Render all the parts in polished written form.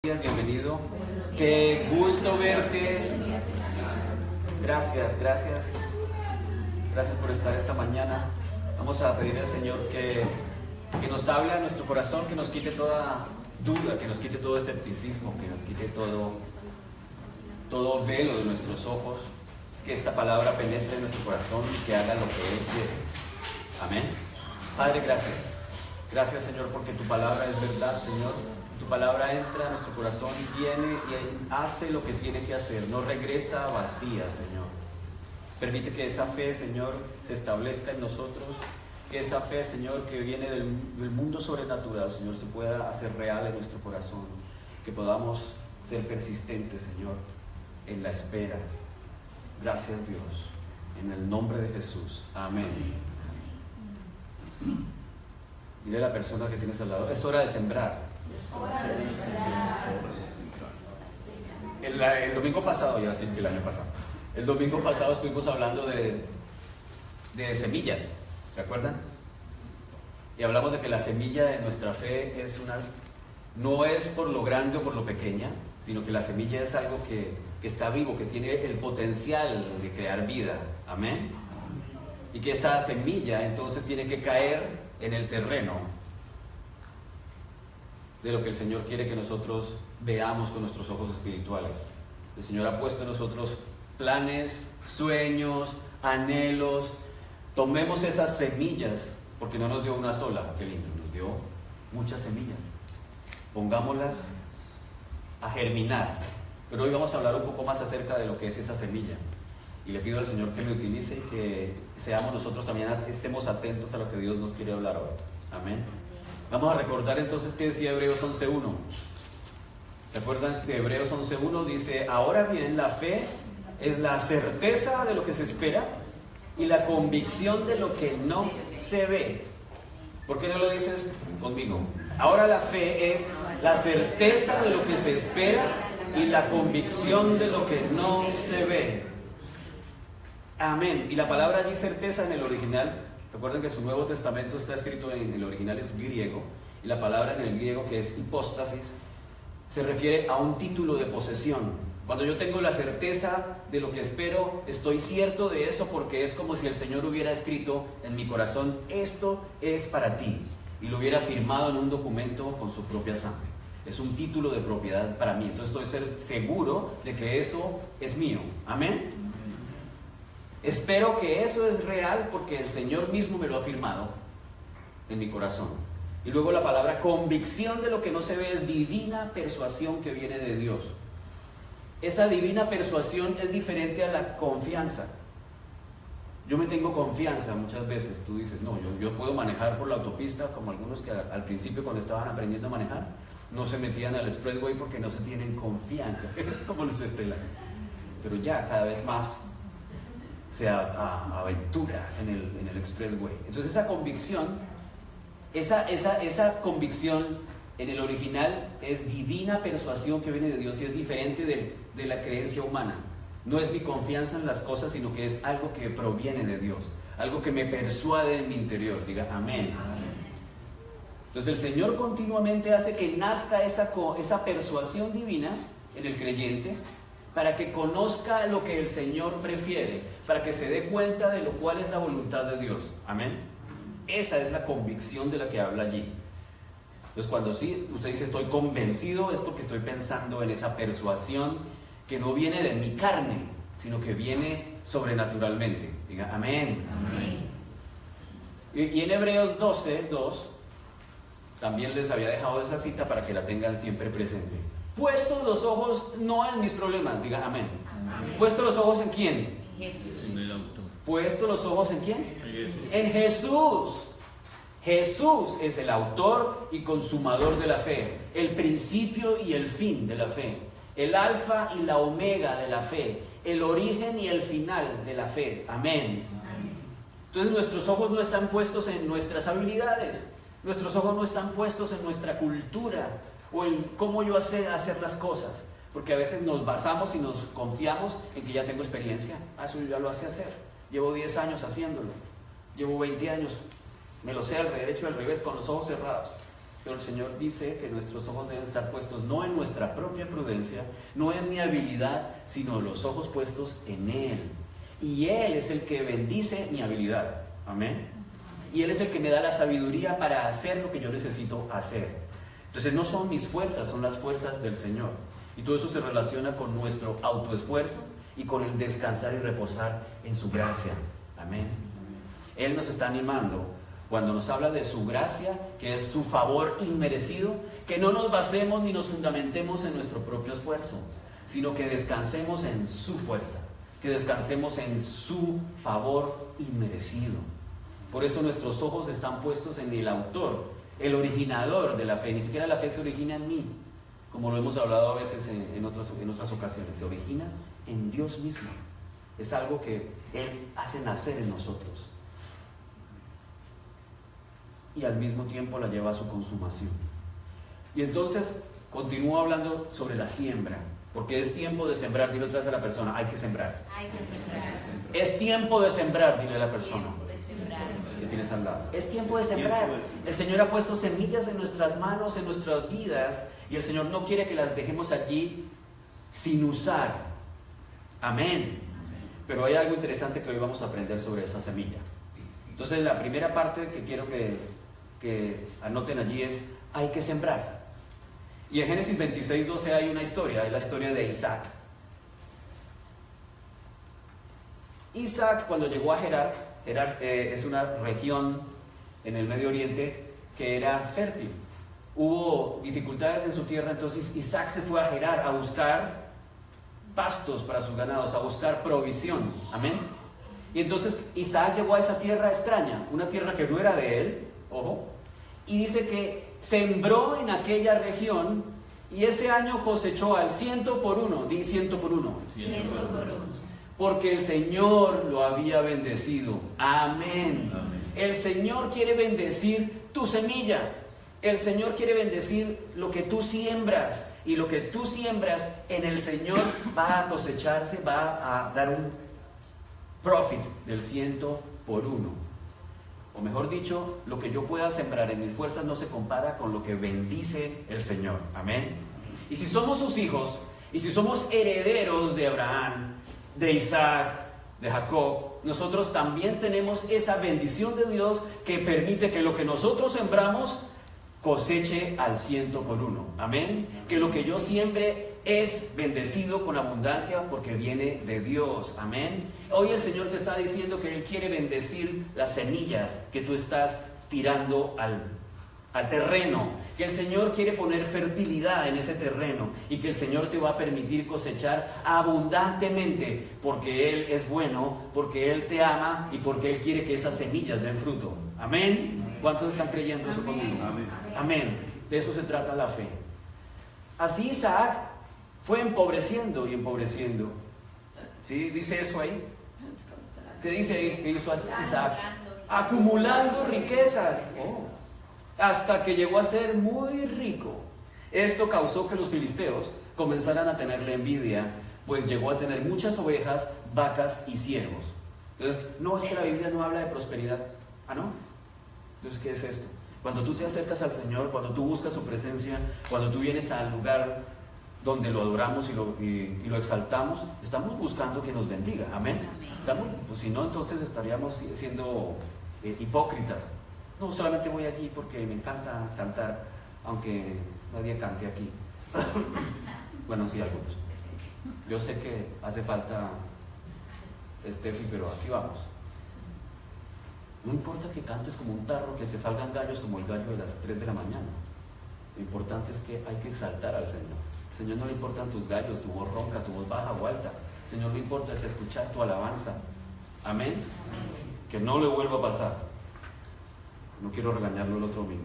Bienvenido, qué gusto verte. Gracias por estar esta mañana. Vamos a pedir al Señor que nos hable a nuestro corazón, que nos quite toda duda, que nos quite todo escepticismo, que nos quite todo velo de nuestros ojos, que esta palabra penetre en nuestro corazón y que haga lo que Él quiere. Amén. Padre, gracias Señor, porque tu palabra es verdad, Señor. Tu palabra entra a nuestro corazón y viene y hace lo que tiene que hacer, no regresa vacía, Señor. Permite que esa fe, Señor, se establezca en nosotros, que esa fe, Señor, que viene del mundo sobrenatural, Señor, se pueda hacer real en nuestro corazón, que podamos ser persistentes, Señor, en la espera. Gracias, Dios, en el nombre de Jesús. Amén. Dile a la persona que tienes al lado, es hora de sembrar. El domingo pasado, ya así es que el año pasado, el domingo pasado estuvimos hablando de semillas, ¿se acuerdan? Y hablamos de que la semilla de nuestra fe no es por lo grande o por lo pequeña, sino que la semilla es algo que está vivo, que tiene el potencial de crear vida, amén. Y que esa semilla entonces tiene que caer en el terreno de lo que el Señor quiere que nosotros veamos con nuestros ojos espirituales. El Señor ha puesto en nosotros planes, sueños, anhelos. Tomemos esas semillas, porque no nos dio una sola, qué lindo, nos dio muchas semillas. Pongámoslas a germinar. Pero hoy vamos a hablar un poco más acerca de lo que es esa semilla. Y le pido al Señor que me utilice y que seamos nosotros también, estemos atentos a lo que Dios nos quiere hablar hoy. Amén. Vamos a recordar entonces qué decía Hebreos 11.1. ¿Se acuerdan de Hebreos 11.1? Dice, ahora bien, la fe es la certeza de lo que se espera y la convicción de lo que no se ve. ¿Por qué no lo dices conmigo? Ahora la fe es la certeza de lo que se espera y la convicción de lo que no se ve. Amén. Y la palabra allí certeza en el original, recuerden que su Nuevo Testamento está escrito en el original, es griego, y la palabra en el griego, que es hipóstasis, se refiere a un título de posesión. Cuando yo tengo la certeza de lo que espero, estoy cierto de eso, porque es como si el Señor hubiera escrito en mi corazón, esto es para ti, y lo hubiera firmado en un documento con su propia sangre. Es un título de propiedad para mí, entonces estoy seguro de que eso es mío. Amén. Espero que eso es real porque el Señor mismo me lo ha firmado en mi corazón. Y luego la palabra convicción de lo que no se ve es divina persuasión que viene de Dios. Esa divina persuasión es diferente a la confianza. Yo me tengo confianza muchas veces. Tú dices, no, yo puedo manejar por la autopista, como algunos que al principio cuando estaban aprendiendo a manejar no se metían al expressway porque no se tienen confianza, como los Estela. Pero ya cada vez más se aventura en el expressway. Entonces esa convicción, esa convicción en el original es divina persuasión que viene de Dios y es diferente de la creencia humana. No es mi confianza en las cosas, sino que es algo que proviene de Dios, algo que me persuade en mi interior. Diga amén. Entonces el Señor continuamente hace que nazca esa persuasión divina en el creyente, para que conozca lo que el Señor prefiere, para que se dé cuenta de lo cual es la voluntad de Dios. Amén. Esa es la convicción de la que habla allí. Entonces cuando sí, usted dice estoy convencido, es porque estoy pensando en esa persuasión que no viene de mi carne, sino que viene sobrenaturalmente. Diga amén. Amén. Y en Hebreos 12:2 también les había dejado esa cita para que la tengan siempre presente. Puesto los ojos no en mis problemas, diga amén. Amén. ¿Puesto los ojos en quién? Jesús. En el autor. ¿Puesto los ojos en quién? En Jesús. Jesús es el autor y consumador de la fe, el principio y el fin de la fe, el alfa y la omega de la fe, el origen y el final de la fe. Amén. Amén. Entonces nuestros ojos no están puestos en nuestras habilidades, nuestros ojos no están puestos en nuestra cultura o en cómo yo sé hacer las cosas, porque a veces nos basamos y nos confiamos en que ya tengo experiencia. Eso yo ya lo sé hacer, llevo 10 años haciéndolo, llevo 20 años, me lo sé al derecho y al revés con los ojos cerrados. Pero el Señor dice que nuestros ojos deben estar puestos no en nuestra propia prudencia, no en mi habilidad, sino los ojos puestos en Él. Y Él es el que bendice mi habilidad. Amén. Y Él es el que me da la sabiduría para hacer lo que yo necesito hacer. Entonces no son mis fuerzas, son las fuerzas del Señor. Y todo eso se relaciona con nuestro autoesfuerzo y con el descansar y reposar en su gracia. Amén. Él nos está animando cuando nos habla de su gracia, que es su favor inmerecido, que no nos basemos ni nos fundamentemos en nuestro propio esfuerzo, sino que descansemos en su fuerza, que descansemos en su favor inmerecido. Por eso nuestros ojos están puestos en el autor, el originador de la fe. Ni siquiera la fe se origina en mí, como lo hemos hablado a veces en otras ocasiones. Se origina en Dios mismo. Es algo que Él hace nacer en nosotros. Y al mismo tiempo la lleva a su consumación. Y entonces continúa hablando sobre la siembra, porque es tiempo de sembrar. Dile otra vez a la persona: hay que sembrar. Hay que sembrar. Es tiempo de sembrar, dile a la persona Tiempo de sembrar. que tienes al lado. Es tiempo de sembrar. El Señor ha puesto semillas en nuestras manos, en nuestras vidas, y el Señor no quiere que las dejemos allí sin usar. Amén. Pero hay algo interesante que hoy vamos a aprender sobre esa semilla. Entonces la primera parte que quiero que anoten allí es: hay que sembrar. Y en Génesis 26:12 hay una historia, es la historia de Isaac. Isaac, cuando llegó a Gerar es una región en el Medio Oriente que era fértil. Hubo dificultades en su tierra, entonces Isaac se fue a Gerar a buscar pastos para sus ganados, a buscar provisión. Amén. Y entonces Isaac llegó a esa tierra extraña, una tierra que no era de él, ojo, y dice que sembró en aquella región y ese año cosechó al 100 por 1. Di 100 por 1. 100 por 1. Porque el Señor lo había bendecido. Amén. Amén. El Señor quiere bendecir tu semilla. El Señor quiere bendecir lo que tú siembras. Y lo que tú siembras en el Señor va a cosecharse, va a dar un profit del 100 por 1. O mejor dicho, lo que yo pueda sembrar en mis fuerzas no se compara con lo que bendice el Señor. Amén. Y si somos sus hijos, y si somos herederos de Abraham, de Isaac, de Jacob, nosotros también tenemos esa bendición de Dios que permite que lo que nosotros sembramos coseche al 100 por 1. Amén. Que lo que yo siembre es bendecido con abundancia porque viene de Dios. Amén. Hoy el Señor te está diciendo que Él quiere bendecir las semillas que tú estás tirando al terreno, que el Señor quiere poner fertilidad en ese terreno y que el Señor te va a permitir cosechar abundantemente porque Él es bueno, porque Él te ama y porque Él quiere que esas semillas den fruto. Amén. ¿Cuántos están creyendo eso conmigo? Amén. Amén. De eso se trata la fe. Así Isaac fue empobreciendo y empobreciendo. ¿Sí? Dice eso ahí. ¿Qué dice ahí? Isaac. Acumulando riquezas. Oh. Hasta que llegó a ser muy rico. Esto causó que los filisteos comenzaran a tenerle envidia, pues llegó a tener muchas ovejas, vacas y siervos. Entonces, no, es que la Biblia no habla de prosperidad. Ah, ¿no? Entonces, ¿qué es esto? Cuando tú te acercas al Señor, cuando tú buscas su presencia, cuando tú vienes al lugar donde lo adoramos y lo exaltamos, estamos buscando que nos bendiga. Amén. Pues si no, entonces estaríamos siendo hipócritas. No, solamente voy allí porque me encanta cantar, aunque nadie cante aquí. Bueno, sí, algunos. Yo sé que hace falta Steffi, pero aquí vamos. No importa que cantes como un tarro, que te salgan gallos como el gallo de las 3 de la mañana. Lo importante es que hay que exaltar al Señor. Al Señor no le importan tus gallos, tu voz ronca, tu voz baja o alta. Al Señor le importa es escuchar tu alabanza. Amén. Que no le vuelva a pasar. No quiero regañarlo el otro domingo.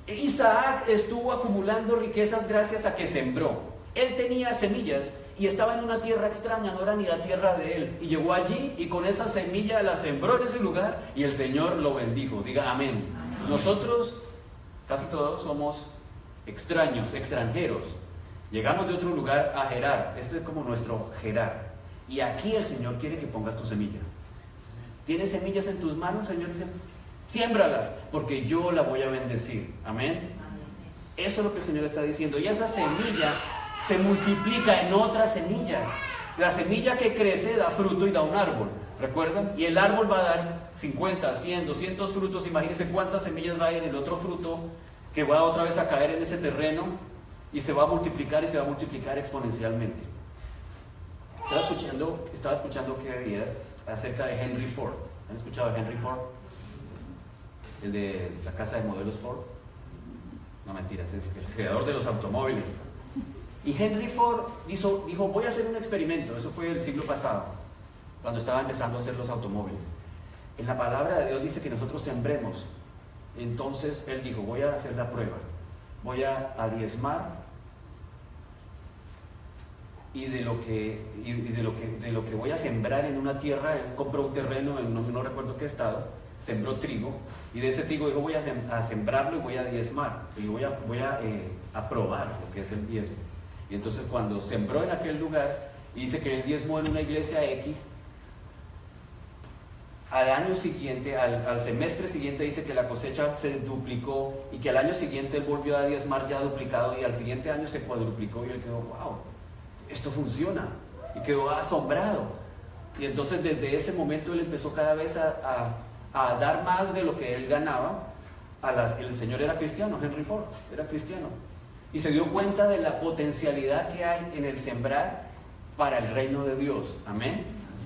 Isaac estuvo acumulando riquezas gracias a que sembró. Él tenía semillas y estaba en una tierra extraña, no era ni la tierra de él. Y llegó allí y con esa semilla la sembró en ese lugar y el Señor lo bendijo. Diga amén. Amén. Nosotros, casi todos, somos extraños, extranjeros. Llegamos de otro lugar a Gerar. Este es como nuestro Gerar. Y aquí el Señor quiere que pongas tu semilla. ¿Tienes semillas en tus manos? El Señor dice, siémbralas, porque yo la voy a bendecir. Amén. Eso es lo que el Señor está diciendo. Y esa semilla se multiplica en otras semillas. La semilla que crece da fruto y da un árbol, ¿recuerdan? Y el árbol va a dar 50, 100, 200 frutos. Imagínense cuántas semillas va a ir en el otro fruto que va otra vez a caer en ese terreno y se va a multiplicar y se va a multiplicar exponencialmente. Estaba escuchando que días acerca de Henry Ford. ¿Han escuchado de Henry Ford? El de la casa de modelos Ford. No, mentiras, es el creador de los automóviles. Y Henry Ford dijo, voy a hacer un experimento. Eso fue el siglo pasado, cuando estaba empezando a hacer los automóviles. En la palabra de Dios dice que nosotros sembremos. Entonces él dijo, voy a hacer la prueba. Voy a diezmar y de lo que voy a sembrar en una tierra. Él compró un terreno en no recuerdo qué estado, sembró trigo, y de ese trigo dijo, voy a sembrarlo y voy a diezmar, y voy a probar lo que es el diezmo. Y entonces cuando sembró en aquel lugar, dice que él diezmó en una iglesia X, al año siguiente, al semestre siguiente, dice que la cosecha se duplicó, y que al año siguiente él volvió a diezmar ya duplicado, y al siguiente año se cuadruplicó, y él quedó, wow, esto funciona, y quedó asombrado. Y entonces desde ese momento él empezó cada vez a dar más de lo que él ganaba. El señor era cristiano, Henry Ford era cristiano, y se dio cuenta de la potencialidad que hay en el sembrar para el reino de Dios. Amén.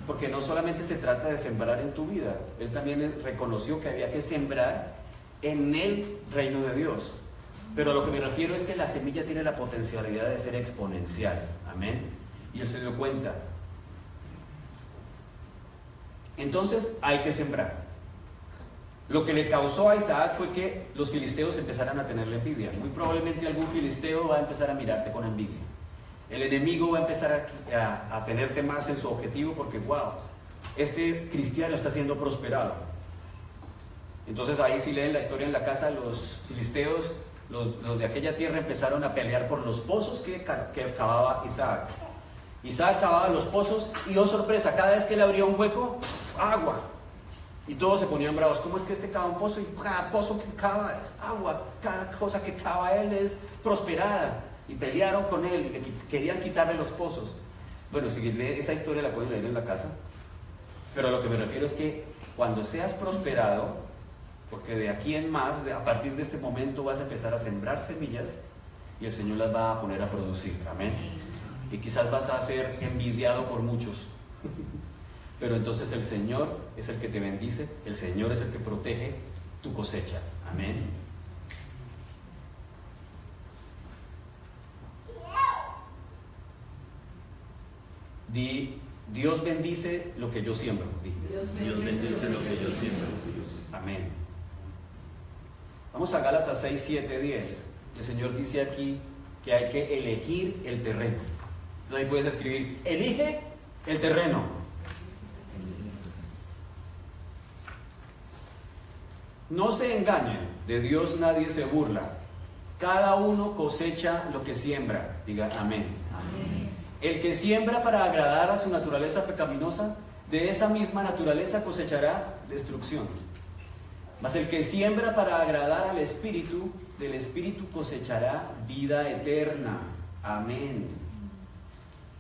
Porque no solamente se trata de sembrar en tu vida, él también reconoció que había que sembrar en el reino de Dios. Pero a lo que me refiero es que la semilla tiene la potencialidad de ser exponencial. Amén. Y él se dio cuenta. Entonces hay que sembrar. Lo que le causó a Isaac fue que los filisteos empezaran a tenerle envidia. Muy probablemente algún filisteo va a empezar a mirarte con envidia. El enemigo va a empezar a tenerte más en su objetivo porque, wow, este cristiano está siendo prosperado. Entonces ahí si leen la historia en la casa, los filisteos, los de aquella tierra empezaron a pelear por los pozos que cavaba Isaac. Isaac cavaba los pozos y, oh sorpresa, cada vez que le abría un hueco, agua. Y todos se ponían bravos. ¿Cómo es que este cava un pozo? Y cada pozo que cava es agua. Cada cosa que cava él es prosperada. Y pelearon con él y querían quitarle los pozos. Bueno, si esa historia la pueden leer en la casa. Pero a lo que me refiero es que cuando seas prosperado, porque de aquí en más, a partir de este momento vas a empezar a sembrar semillas y el Señor las va a poner a producir. Amén. Y quizás vas a ser envidiado por muchos. Pero entonces el Señor es el que te bendice, el Señor es el que protege tu cosecha. Amén. Dios bendice lo que yo siembro. Dios bendice lo que yo siembro. Amén. Vamos a Gálatas 6, 7, 10. El Señor dice aquí que hay que elegir el terreno. Entonces ahí puedes escribir, elige el terreno. No se engañen, de Dios nadie se burla. Cada uno cosecha lo que siembra. Diga amén. Amén. El que siembra para agradar a su naturaleza pecaminosa, de esa misma naturaleza cosechará destrucción. Mas el que siembra para agradar al Espíritu, del Espíritu cosechará vida eterna. Amén.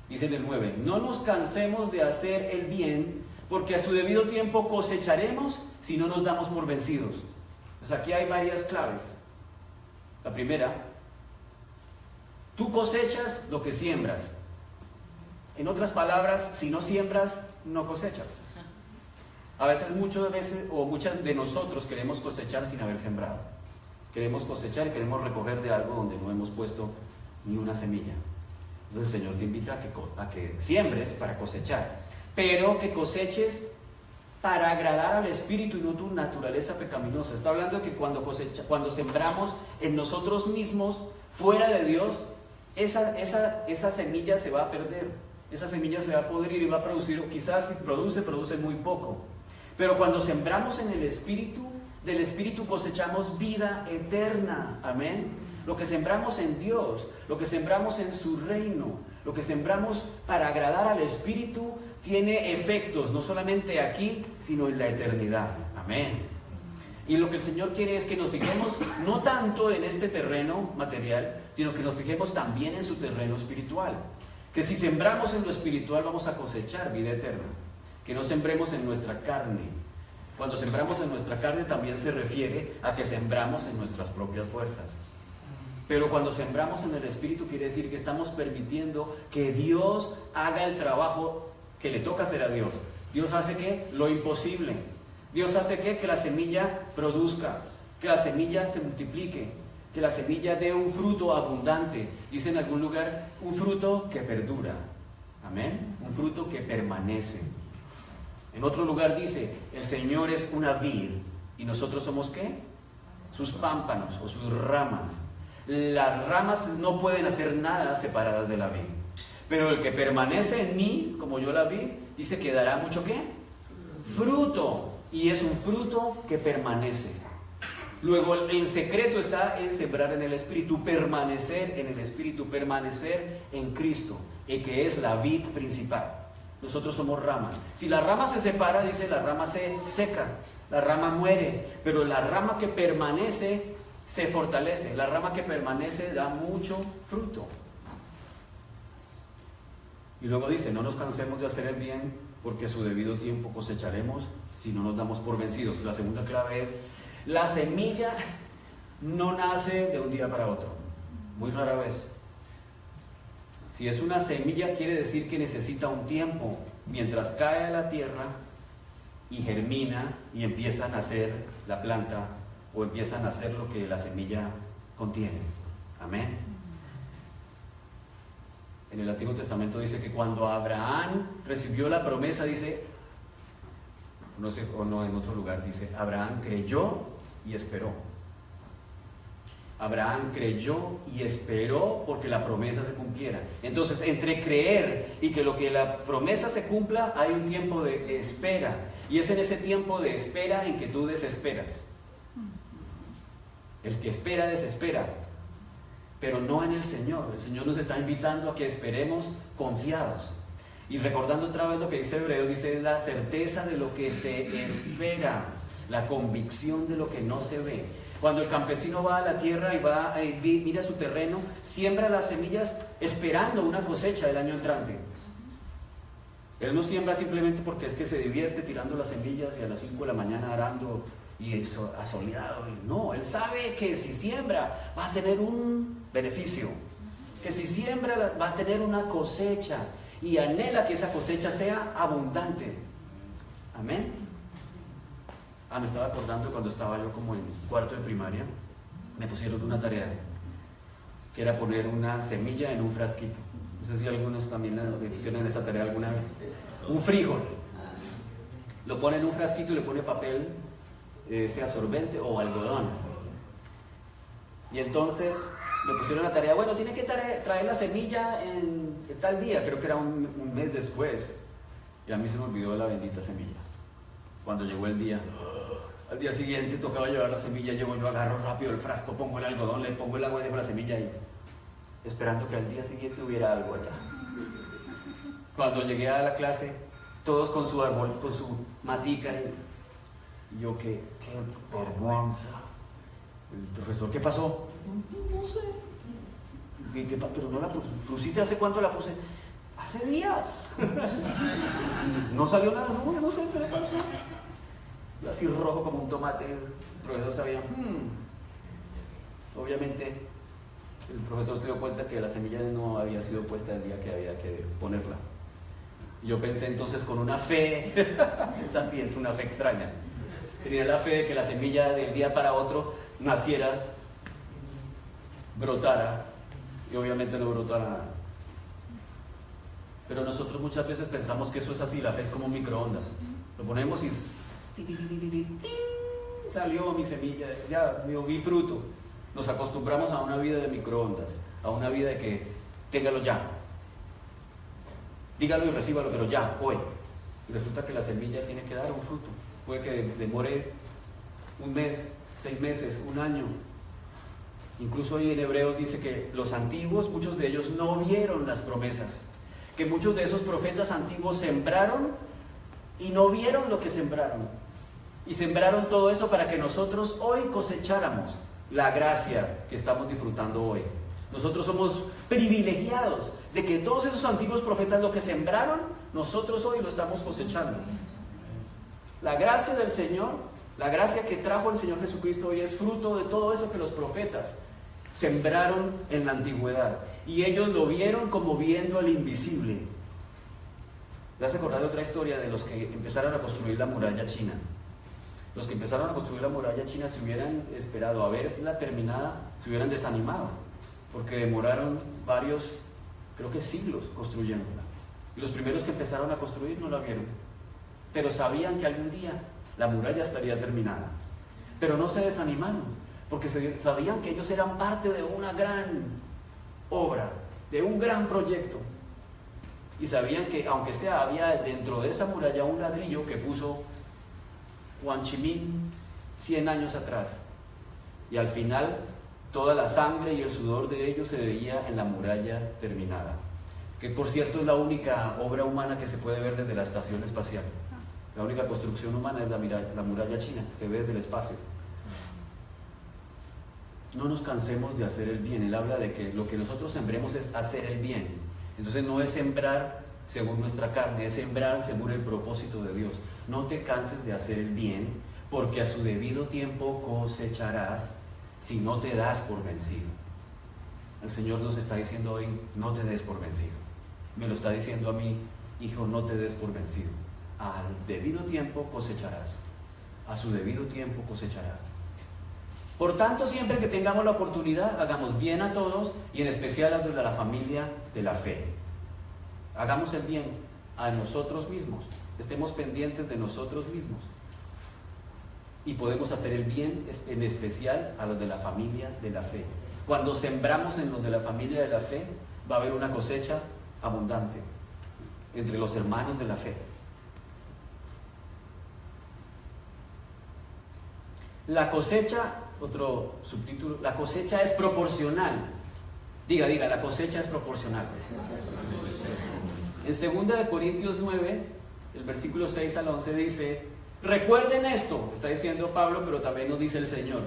Dice en el 9, no nos cansemos de hacer el bien, porque a su debido tiempo cosecharemos si no nos damos por vencidos. Pues aquí hay varias claves. La primera, tú cosechas lo que siembras. En otras palabras, si no siembras, no cosechas. A veces, muchas de nosotros queremos cosechar sin haber sembrado. Queremos cosechar y queremos recoger de algo donde no hemos puesto ni una semilla. Entonces el Señor te invita a que siembres para cosechar, pero que coseches para agradar al Espíritu y no tu naturaleza pecaminosa. Está hablando de que cuando sembramos en nosotros mismos, fuera de Dios, esa semilla se va a perder, esa semilla se va a podrir y va a producir, o quizás si produce muy poco. Pero cuando sembramos en el Espíritu, del Espíritu cosechamos vida eterna. Amén. Lo que sembramos en Dios, lo que sembramos en su reino, lo que sembramos para agradar al Espíritu, tiene efectos no solamente aquí, sino en la eternidad. Amén. Y lo que el Señor quiere es que nos fijemos no tanto en este terreno material, sino que nos fijemos también en su terreno espiritual. Que si sembramos en lo espiritual vamos a cosechar vida eterna. Que no sembremos en nuestra carne. Cuando sembramos en nuestra carne también se refiere a que sembramos en nuestras propias fuerzas. Pero cuando sembramos en el Espíritu quiere decir que estamos permitiendo que Dios haga el trabajo que le toca hacer a Dios. Dios hace ¿qué? Lo imposible. Dios hace ¿qué? Que la semilla produzca, que la semilla se multiplique, que la semilla dé un fruto abundante. Dice en algún lugar, un fruto que perdura. Amén. Un fruto que permanece. En otro lugar dice, el Señor es una vid y nosotros somos ¿qué? Sus pámpanos o sus ramas. Las ramas no pueden hacer nada separadas de la vid. Pero el que permanece en mí, como yo la vid, dice que dará mucho ¿qué? Fruto. Y es un fruto que permanece. Luego el secreto está en sembrar en el Espíritu, permanecer en el Espíritu, permanecer en Cristo, el que es la vid principal. Nosotros somos ramas. Si la rama se separa, dice, la rama se seca, la rama muere, pero la rama que permanece se fortalece, la rama que permanece da mucho fruto. Y luego dice, no nos cansemos de hacer el bien, porque a su debido tiempo cosecharemos si no nos damos por vencidos. La segunda clave es, la semilla no nace de un día para otro, muy rara vez. Si es una semilla quiere decir que necesita un tiempo, mientras cae a la tierra y germina y empieza a nacer la planta o empieza a nacer lo que la semilla contiene. Amén. En el Antiguo Testamento dice que cuando Abraham recibió la promesa, dice, no sé, o no, en otro lugar dice, Abraham creyó y esperó. Abraham creyó y esperó porque la promesa se cumpliera. Entonces, entre creer y que lo que la promesa se cumpla, hay un tiempo de espera. Y es en ese tiempo de espera en que tú desesperas. El que espera, desespera. Pero no en el Señor. El Señor nos está invitando a que esperemos confiados. Y recordando otra vez lo que dice Hebreos, dice la certeza de lo que se espera, la convicción de lo que no se ve. Cuando el campesino va a la tierra y mira su terreno, siembra las semillas esperando una cosecha el año entrante. Él no siembra simplemente porque es que se divierte tirando las semillas y a las 5 de la mañana arando y eso, asoleado. No, él sabe que si siembra va a tener un beneficio, que si siembra va a tener una cosecha y anhela que esa cosecha sea abundante. Amén. Me estaba acordando cuando estaba yo como en cuarto de primaria, me pusieron una tarea que era poner una semilla en un frasquito. No sé si algunos también me pusieron esa tarea alguna vez. Un frijol. Lo pone en un frasquito y le pone papel, sea absorbente o algodón. Y entonces me pusieron la tarea, bueno, tiene que traer la semilla en tal día, creo que era un mes después. Y a mí se me olvidó la bendita semilla. Cuando llegó el día, al día siguiente tocaba llevar la semilla, llego yo, agarro rápido el frasco, pongo el algodón, le pongo el agua y dejo la semilla ahí, esperando que al día siguiente hubiera algo allá. Cuando llegué a la clase, todos con su árbol, con su matica, y yo, qué vergüenza. El profesor, ¿qué pasó? No sé. Pero no la pusiste, ¿hace cuánto la puse? Hace días. No salió nada, no sé qué le pasó. Yo así rojo como un tomate. El profesor sabía, Obviamente el profesor se dio cuenta que la semilla no había sido puesta el día que había que ponerla. Y yo pensé entonces con una fe, esa sí es una fe extraña. Tenía la fe de que la semilla del día para otro naciera, brotara, y obviamente no brotara nada. Pero nosotros muchas veces pensamos que eso es así, la fe es como un microondas. Lo ponemos y salió mi semilla, ya vi fruto. Nos acostumbramos a una vida de microondas, a una vida de que téngalo ya, dígalo y recíbalo, pero ya, hoy. Y resulta que la semilla tiene que dar un fruto. Puede que demore un mes, 6 meses, un año. Incluso hoy en Hebreos dice que los antiguos, muchos de ellos no vieron las promesas, que muchos de esos profetas antiguos sembraron y no vieron lo que sembraron. Y sembraron todo eso para que nosotros hoy cosecháramos la gracia que estamos disfrutando hoy. Nosotros somos privilegiados de que todos esos antiguos profetas lo que sembraron, nosotros hoy lo estamos cosechando. La gracia del Señor, la gracia que trajo el Señor Jesucristo hoy es fruto de todo eso que los profetas sembraron en la antigüedad. Y ellos lo vieron como viendo al invisible. ¿Me has acordado de otra historia de los que empezaron a construir la muralla china? Los que empezaron a construir la muralla china, si hubieran esperado a verla terminada, se hubieran desanimado, porque demoraron varios, creo que siglos construyéndola. Y los primeros que empezaron a construir no la vieron, pero sabían que algún día la muralla estaría terminada. Pero no se desanimaron, porque sabían que ellos eran parte de una gran obra, de un gran proyecto. Y sabían que, aunque sea, había dentro de esa muralla un ladrillo que puso Ho Chi Minh 100 años atrás. Y al final, toda la sangre y el sudor de ellos se veía en la muralla terminada. Que, por cierto, es la única obra humana que se puede ver desde la estación espacial. La única construcción humana es la muralla china, se ve desde el espacio. No nos cansemos de hacer el bien. Él habla de que lo que nosotros sembremos es hacer el bien. Entonces no es sembrar según nuestra carne, es sembrar según el propósito de Dios. No te canses de hacer el bien, porque a su debido tiempo cosecharás si no te das por vencido. El Señor nos está diciendo hoy, no te des por vencido. Me lo está diciendo a mí, hijo, no te des por vencido. Al debido tiempo cosecharás. A su debido tiempo cosecharás. Por tanto, siempre que tengamos la oportunidad, hagamos bien a todos y en especial a los de la familia de la fe. Hagamos el bien a nosotros mismos, estemos pendientes de nosotros mismos. Y podemos hacer el bien en especial a los de la familia de la fe. Cuando sembramos en los de la familia de la fe, va a haber una cosecha abundante entre los hermanos de la fe. La cosecha, otro subtítulo, la cosecha es proporcional. Diga, la cosecha es proporcional. En 2 Corintios 9, el versículo 6 al 11 dice, recuerden esto, está diciendo Pablo, pero también nos dice el Señor.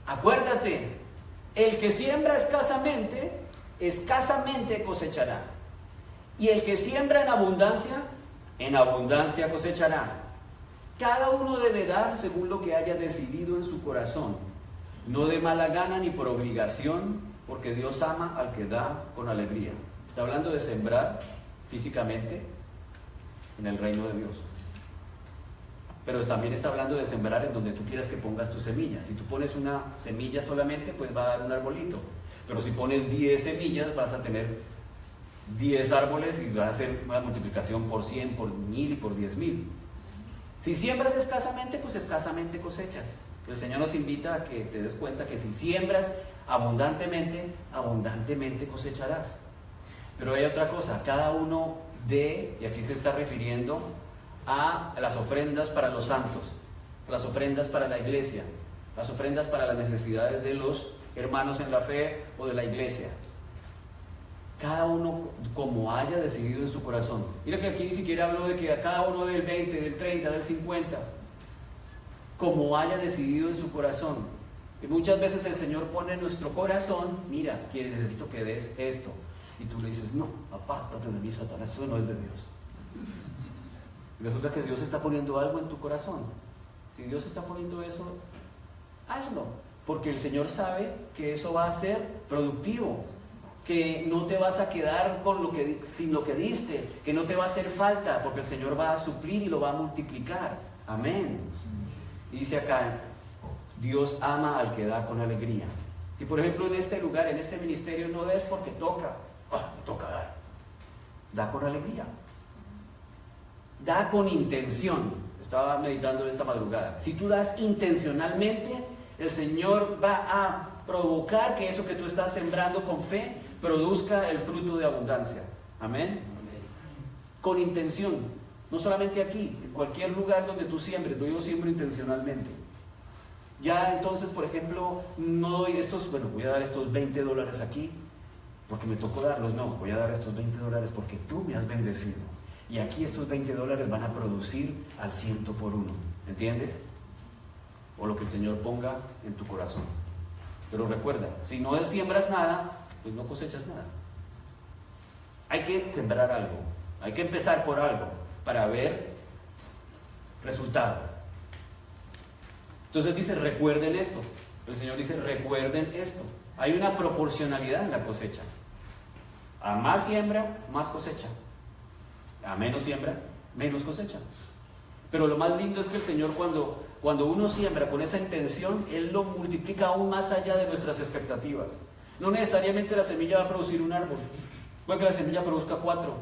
Acuérdate, el que siembra escasamente cosechará. Y el que siembra en abundancia cosechará. Cada uno debe dar según lo que haya decidido en su corazón, no de mala gana ni por obligación, porque Dios ama al que da con alegría. Está hablando de sembrar físicamente en el reino de Dios. Pero también está hablando de sembrar en donde tú quieras que pongas tu semilla. Si tú pones una semilla solamente, pues va a dar un arbolito. Pero si pones 10 semillas, vas a tener 10 árboles y vas a hacer una multiplicación por 100, por 1000 y por 10,000. Si siembras escasamente, pues escasamente cosechas. El Señor nos invita a que te des cuenta que si siembras abundantemente, abundantemente cosecharás. Pero hay otra cosa, cada uno de, y aquí se está refiriendo a las ofrendas para los santos, las ofrendas para la iglesia, las ofrendas para las necesidades de los hermanos en la fe o de la iglesia. Cada uno como haya decidido en su corazón. Mira que aquí ni siquiera habló de que a cada uno del 20, del 30, del 50, como haya decidido en su corazón. Y muchas veces el Señor pone en nuestro corazón, mira, necesito que des esto. Y tú le dices, no, apártate de mí, Satanás, eso no es de Dios. Y resulta que Dios está poniendo algo en tu corazón. Si Dios está poniendo eso, hazlo. Porque el Señor sabe que eso va a ser productivo. Que no te vas a quedar sin lo que diste, que no te va a hacer falta, porque el Señor va a suplir y lo va a multiplicar. Amén. Y dice acá, Dios ama al que da con alegría. Si por ejemplo en este lugar, en este ministerio no des porque toca, me toca dar. Da con alegría. Da con intención. Estaba meditando esta madrugada. Si tú das intencionalmente, el Señor va a provocar que eso que tú estás sembrando con fe produzca el fruto de abundancia. Amén. Con intención. No solamente aquí, en cualquier lugar donde tú siembres. Yo siembro intencionalmente. Ya entonces, por ejemplo, no doy voy a dar estos $20 aquí porque me tocó darlos. No, voy a dar estos $20 porque tú me has bendecido. Y aquí estos $20 van a producir al 100 por 1. ¿Entiendes? o lo que el Señor ponga en tu corazón. Pero recuerda, si no siembras nada, pues no cosechas nada. Hay que sembrar algo, hay que empezar por algo para ver resultado. Entonces dice, recuerden esto. El Señor dice, recuerden esto. Hay una proporcionalidad en la cosecha. A más siembra, más cosecha. A menos siembra, menos cosecha. Pero lo más lindo es que el Señor, cuando uno siembra con esa intención, Él lo multiplica aún más allá de nuestras expectativas. No necesariamente la semilla va a producir un árbol. Puede que la semilla produzca 4.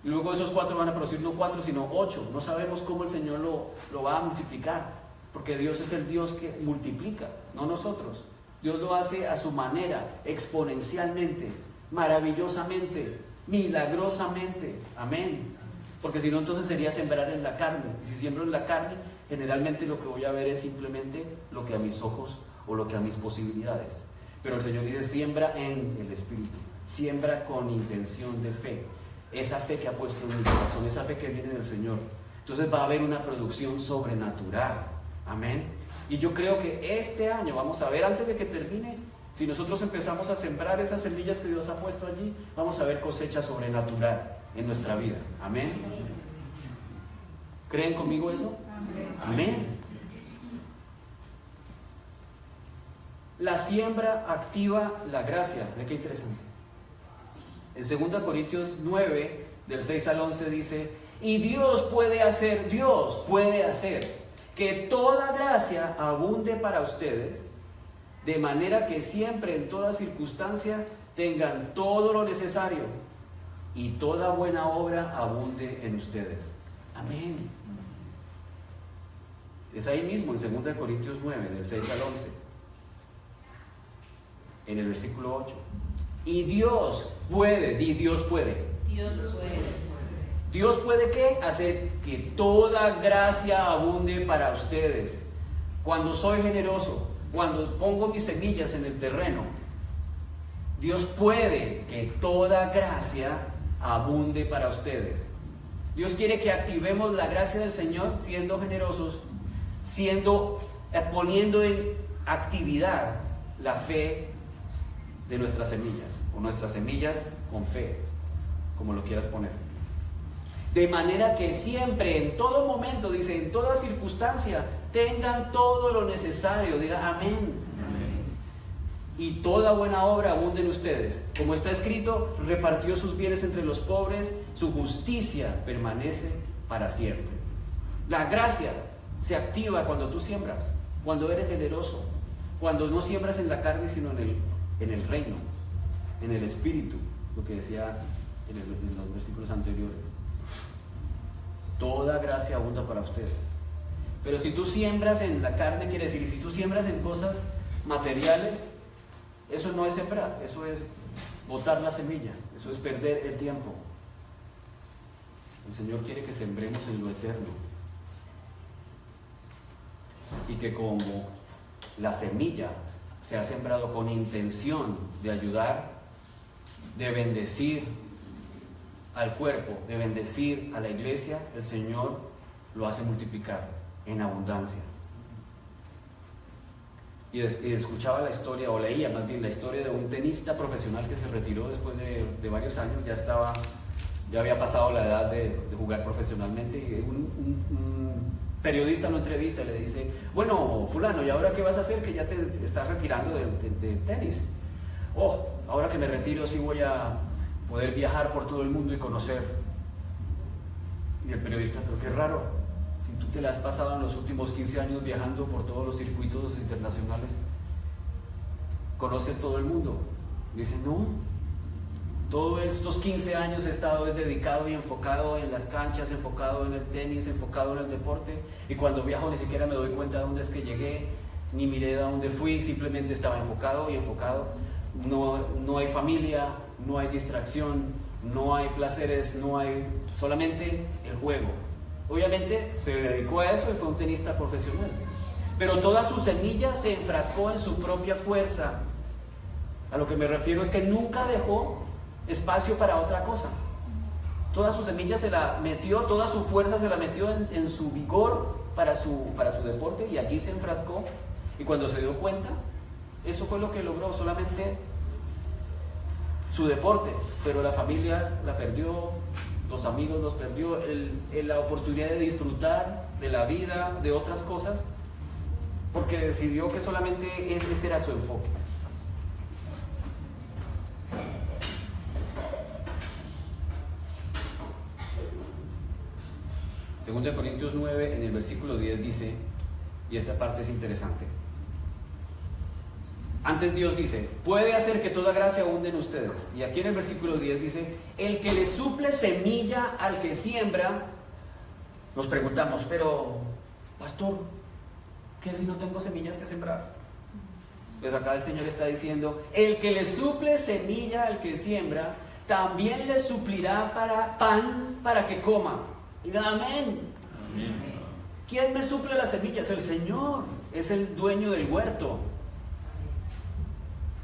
Y luego esos 4 van a producir no 4, sino 8. No sabemos cómo el Señor lo va a multiplicar. Porque Dios es el Dios que multiplica, no nosotros. Dios lo hace a su manera, exponencialmente, maravillosamente, milagrosamente. Amén. Porque si no, entonces sería sembrar en la carne. Y si siembro en la carne, generalmente lo que voy a ver es simplemente lo que a mis ojos o lo que a mis posibilidades. Pero el Señor dice, siembra en el Espíritu. Siembra con intención de fe. Esa fe que ha puesto en mi corazón, esa fe que viene del Señor. Entonces va a haber una producción sobrenatural. Amén. Y yo creo que este año, vamos a ver, antes de que termine, si nosotros empezamos a sembrar esas semillas que Dios ha puesto allí, vamos a ver cosecha sobrenatural en nuestra vida. Amén. ¿Creen conmigo eso? Amén. La siembra activa la gracia. ¿Ve qué interesante? En 2 Corintios 9, del 6 al 11 dice, y Dios puede hacer que toda gracia abunde para ustedes, de manera que siempre en toda circunstancia tengan todo lo necesario y toda buena obra abunde en ustedes. Amén. Es ahí mismo en 2 Corintios 9, del 6 al 11, en el versículo 8. Y Dios puede, Dios puede. Dios puede ¿qué? Hacer que toda gracia abunde para ustedes. Cuando soy generoso, cuando pongo mis semillas en el terreno, Dios puede que toda gracia abunde para ustedes. Dios quiere que activemos la gracia del Señor siendo generosos, poniendo en actividad la fe de nuestras semillas, o nuestras semillas con fe, como lo quieras poner. De manera que siempre, en todo momento, dice, en toda circunstancia, tengan todo lo necesario. Diga amén. Amén. Y toda buena obra abunde en ustedes. Como está escrito, repartió sus bienes entre los pobres, su justicia permanece para siempre. La gracia se activa cuando tú siembras, cuando eres generoso, cuando no siembras en la carne, sino en el reino, en el Espíritu, lo que decía en los versículos anteriores. Toda gracia abunda para ustedes. Pero si tú siembras en la carne, quiere decir, si tú siembras en cosas materiales, eso no es sembrar, eso es botar la semilla, eso es perder el tiempo. El Señor quiere que sembremos en lo eterno. Y que como la semilla se ha sembrado con intención de ayudar, de bendecir al cuerpo, de bendecir a la iglesia, el Señor lo hace multiplicar en abundancia. Y escuchaba la historia, o leía más bien la historia de un tenista profesional que se retiró después de varios años, ya había pasado la edad de jugar profesionalmente, y un periodista lo entrevista y le dice, bueno, fulano, ¿y ahora qué vas a hacer que ya te estás retirando del tenis? Ahora que me retiro sí voy a poder viajar por todo el mundo y conocer. Y el periodista, pero qué raro, si tú te la has pasado en los últimos 15 años viajando por todos los circuitos internacionales, conoces todo el mundo. Y dice, no, todos estos 15 años he estado dedicado y enfocado en las canchas, enfocado en el tenis, enfocado en el deporte, y cuando viajo ni siquiera me doy cuenta de dónde es que llegué, ni miré de dónde fui, simplemente estaba enfocado. No hay familia, no hay distracción, no hay placeres, no hay solamente el juego. Obviamente se dedicó a eso y fue un tenista profesional, pero toda su semilla se enfrascó en su propia fuerza. A lo que me refiero es que nunca dejó espacio para otra cosa. Toda su semilla se la metió, toda su fuerza se la metió en su vigor para su deporte y allí se enfrascó, y cuando se dio cuenta, eso fue lo que logró, solamente su deporte, pero la familia la perdió, los amigos los perdió, la oportunidad de disfrutar de la vida, de otras cosas, porque decidió que solamente ese era su enfoque. Segunda de Corintios 9, en el versículo 10 dice, y esta parte es interesante. Antes Dios dice, puede hacer que toda gracia abunde en ustedes. Y aquí en el versículo 10 dice, el que le suple semilla al que siembra. Nos preguntamos, pero pastor, ¿qué si no tengo semillas que sembrar? Pues acá el Señor está diciendo, el que le suple semilla al que siembra, también le suplirá para pan para que coma. Diga amén. Amén. ¿Quién me suple las semillas? El Señor. Es el dueño del huerto,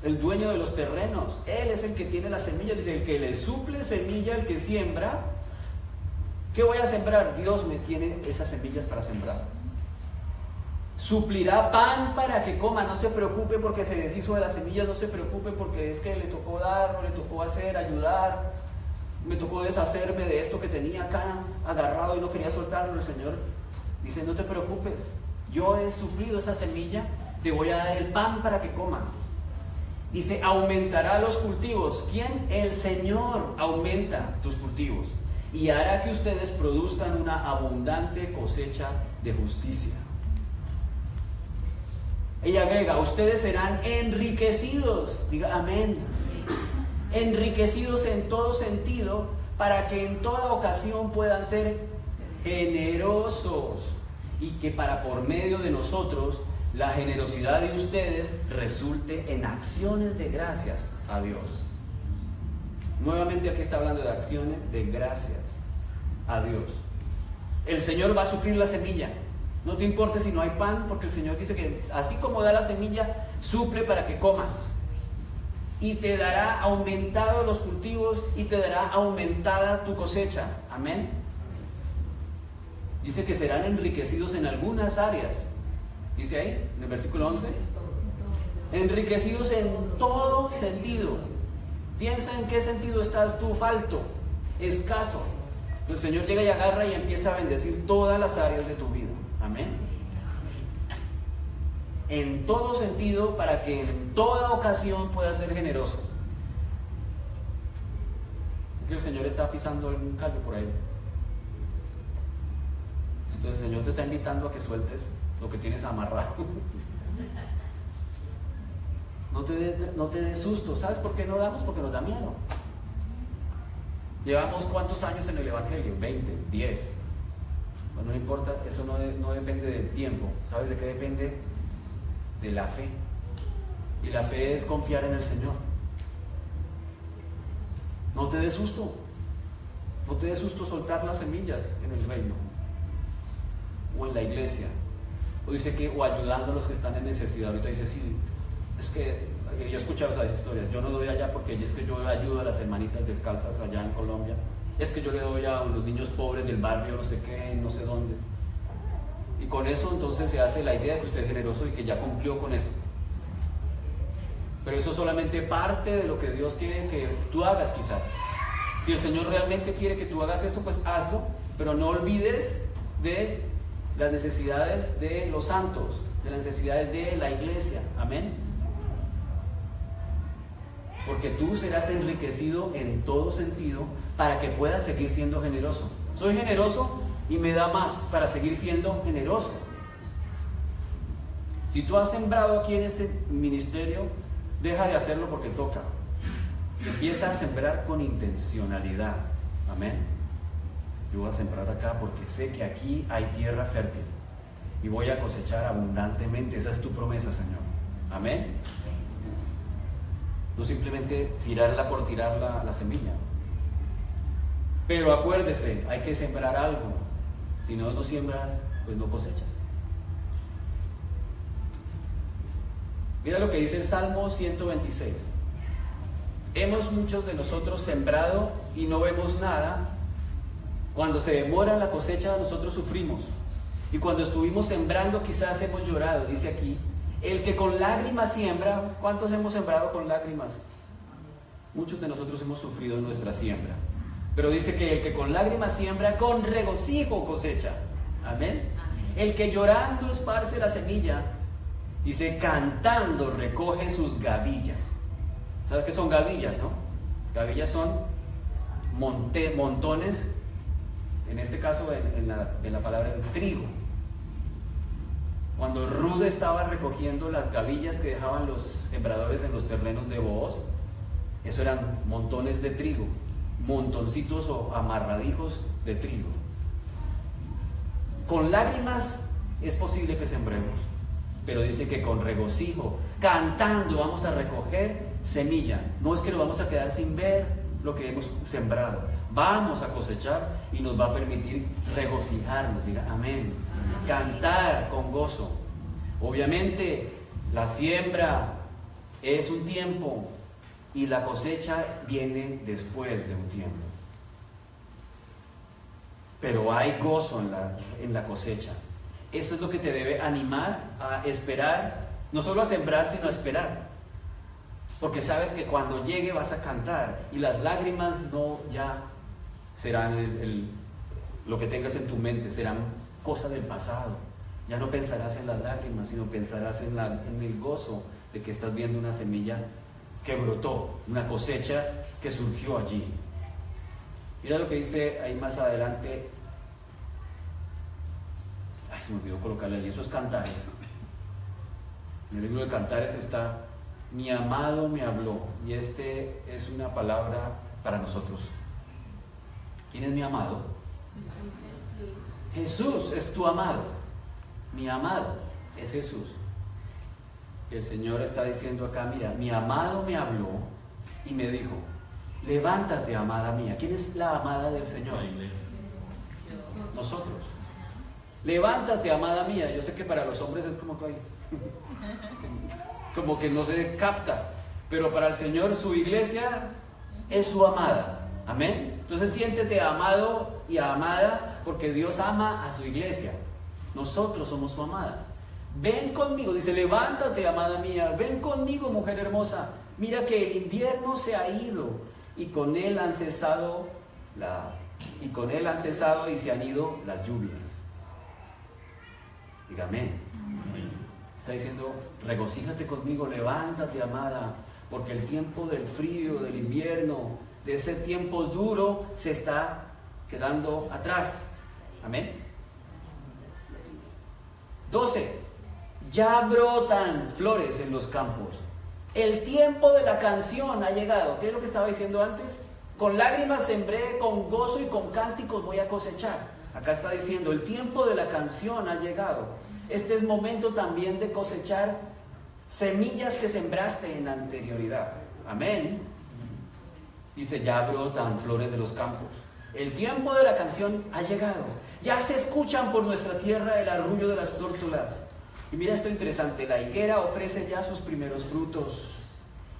el dueño de los terrenos. Él es el que tiene las semillas. Dice, el que le suple semilla al que siembra. ¿Qué voy a sembrar? Dios me tiene esas semillas para sembrar. Suplirá pan para que coma. No se preocupe porque se deshizo de las semillas. No se preocupe porque es que le tocó dar, o le tocó hacer, ayudar. Me tocó deshacerme de esto que tenía acá agarrado y no quería soltarlo. El Señor dice, no te preocupes, yo he suplido esa semilla, te voy a dar el pan para que comas. Dice, aumentará los cultivos. ¿Quién? El Señor aumenta tus cultivos y hará que ustedes produzcan una abundante cosecha de justicia. Ella agrega, ustedes serán enriquecidos. Diga amén. Enriquecidos en todo sentido, para que en toda ocasión puedan ser generosos, y que por medio de nosotros la generosidad de ustedes resulte en acciones de gracias a Dios. Nuevamente aquí está hablando de acciones de gracias a Dios. El Señor va a suplir la semilla. No te importe si no hay pan, porque el Señor dice que así como da la semilla, suple para que comas. Y te dará aumentados los cultivos y te dará aumentada tu cosecha. Amén. Dice que serán enriquecidos en algunas áreas. Dice ahí, en el versículo 11. Enriquecidos en todo sentido. Piensa en qué sentido estás tú falto, escaso. El Señor llega y agarra y empieza a bendecir todas las áreas de tu vida. Amén. En todo sentido, para que en toda ocasión puedas ser generoso. Que el Señor está pisando un callo por ahí. Entonces el Señor te está invitando a que sueltes lo que tienes amarrado. No te des susto. ¿Sabes por qué no damos? Porque nos da miedo. Llevamos ¿cuántos años en el Evangelio? 20, 10. Bueno, no importa, eso no depende del tiempo. ¿Sabes de qué depende? De la fe. Y la fe es confiar en el Señor. No te des susto. No te des susto soltar las semillas en el reino o en la iglesia. O dice que, o ayudando a los que están en necesidad. Ahorita dice, sí, es que yo he escuchado esas historias. Yo no doy allá porque es que yo ayudo a las hermanitas descalzas allá en Colombia. Es que yo le doy a los niños pobres del barrio, no sé qué, no sé dónde. Y con eso entonces se hace la idea de que usted es generoso y que ya cumplió con eso. Pero eso es solamente parte de lo que Dios quiere que tú hagas quizás. Si el Señor realmente quiere que tú hagas eso, pues hazlo, pero no olvides de las necesidades de los santos, de las necesidades de la iglesia. Amén. Porque tú serás enriquecido en todo sentido para que puedas seguir siendo generoso. Soy generoso y me da más para seguir siendo generoso. Si tú has sembrado aquí en este ministerio, deja de hacerlo porque toca. Empieza a sembrar con intencionalidad. Amén. Yo voy a sembrar acá porque sé que aquí hay tierra fértil y voy a cosechar abundantemente. Esa es tu promesa, Señor. Amén. No simplemente tirarla por tirar la semilla. Pero acuérdese, hay que sembrar algo. Si no siembras, pues no cosechas. Mira lo que dice el Salmo 126. Hemos muchos de nosotros sembrado y no vemos nada. Cuando se demora la cosecha, nosotros sufrimos. Y cuando estuvimos sembrando quizás hemos llorado, dice aquí, el que con lágrimas siembra. ¿Cuántos hemos sembrado con lágrimas? Muchos de nosotros hemos sufrido en nuestra siembra. Pero dice que el que con lágrimas siembra, con regocijo cosecha. Amén. El que llorando esparce la semilla, dice, cantando recoge sus gavillas. ¿Sabes qué son gavillas, no? Gavillas son montones, en este caso en la palabra es trigo. Cuando Ruth estaba recogiendo las gavillas que dejaban los sembradores en los terrenos de Booz, eso eran montones de trigo, montoncitos o amarradijos de trigo. Con lágrimas es posible que sembremos, pero dice que con regocijo, cantando, vamos a recoger semilla. No es que nos vamos a quedar sin ver lo que hemos sembrado, vamos a cosechar y nos va a permitir regocijarnos. Diga amén. Cantar con gozo. Obviamente la siembra es un tiempo y la cosecha viene después de un tiempo, pero hay gozo en la cosecha. Eso es lo que te debe animar a esperar, no solo a sembrar, sino a esperar, porque sabes que cuando llegue vas a cantar y las lágrimas no ya serán lo que tengas en tu mente, serán cosa del pasado. Ya no pensarás en las lágrimas, sino pensarás en el gozo de que estás viendo una semilla que brotó, una cosecha que surgió allí. Mira lo que dice ahí más adelante. Ay, se me olvidó colocarle ahí, eso es Cantares. En el libro de Cantares está, mi amado me habló, y este es una palabra para nosotros. ¿Quién es mi amado? Jesús es tu amado. Mi amado es Jesús. Y el Señor está diciendo acá, mira, mi amado me habló y me dijo, levántate, amada mía. ¿Quién es la amada del Señor? Nosotros. Levántate, amada mía. Yo sé que para los hombres es como que no se capta, pero para el Señor su iglesia es su amada. Amén. Entonces siéntete amado y amada, porque Dios ama a su iglesia. Nosotros somos su amada. Ven conmigo, dice, levántate, amada mía, ven conmigo, mujer hermosa. Mira que el invierno se ha ido y con él han cesado y se han ido las lluvias. Dígame. Está diciendo, regocíjate conmigo, levántate, amada, porque el tiempo del frío, del invierno, de ese tiempo duro se está quedando atrás. Amén. 12. Ya brotan flores en los campos. El tiempo de la canción ha llegado. ¿Qué es lo que estaba diciendo antes? Con lágrimas sembré, con gozo y con cánticos voy a cosechar. Acá está diciendo, el tiempo de la canción ha llegado. Este es momento también de cosechar semillas que sembraste en anterioridad. Amén. Dice, ya brotan flores de los campos. El tiempo de la canción ha llegado. Ya se escuchan por nuestra tierra el arrullo de las tórtolas. Y mira esto interesante, la higuera ofrece ya sus primeros frutos.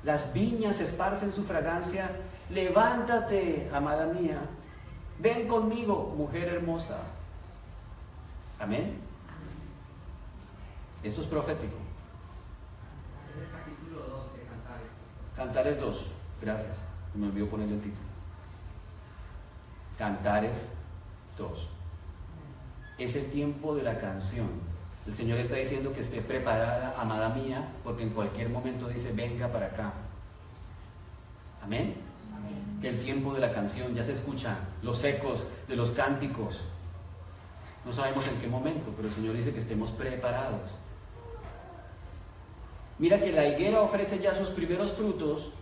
Las viñas esparcen su fragancia. Levántate, amada mía. Ven conmigo, mujer hermosa. Amén. Esto es profético. Es el capítulo 2 de Cantares. Cantares 2. Gracias. Me olvidó ponerle el título. Cantares 2. Es el tiempo de la canción. El Señor está diciendo que esté preparada, amada mía, porque en cualquier momento dice, venga para acá. Amén. Amén. Que el tiempo de la canción ya se escucha, los ecos de los cánticos. No sabemos en qué momento, pero el Señor dice que estemos preparados. Mira que la higuera ofrece ya sus primeros frutos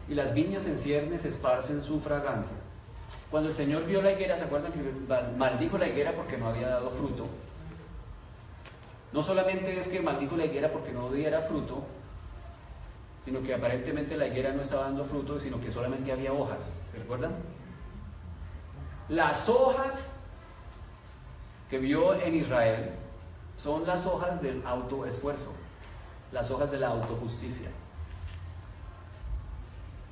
y las viñas en ciernes esparcen su fragancia. Cuando el Señor vio la higuera, ¿se acuerdan que maldijo la higuera porque no había dado fruto? No solamente es que maldijo la higuera porque no diera fruto, sino que aparentemente la higuera no estaba dando fruto, sino que solamente había hojas. ¿Se recuerdan? Las hojas que vio en Israel son las hojas del autoesfuerzo, las hojas de la autojusticia.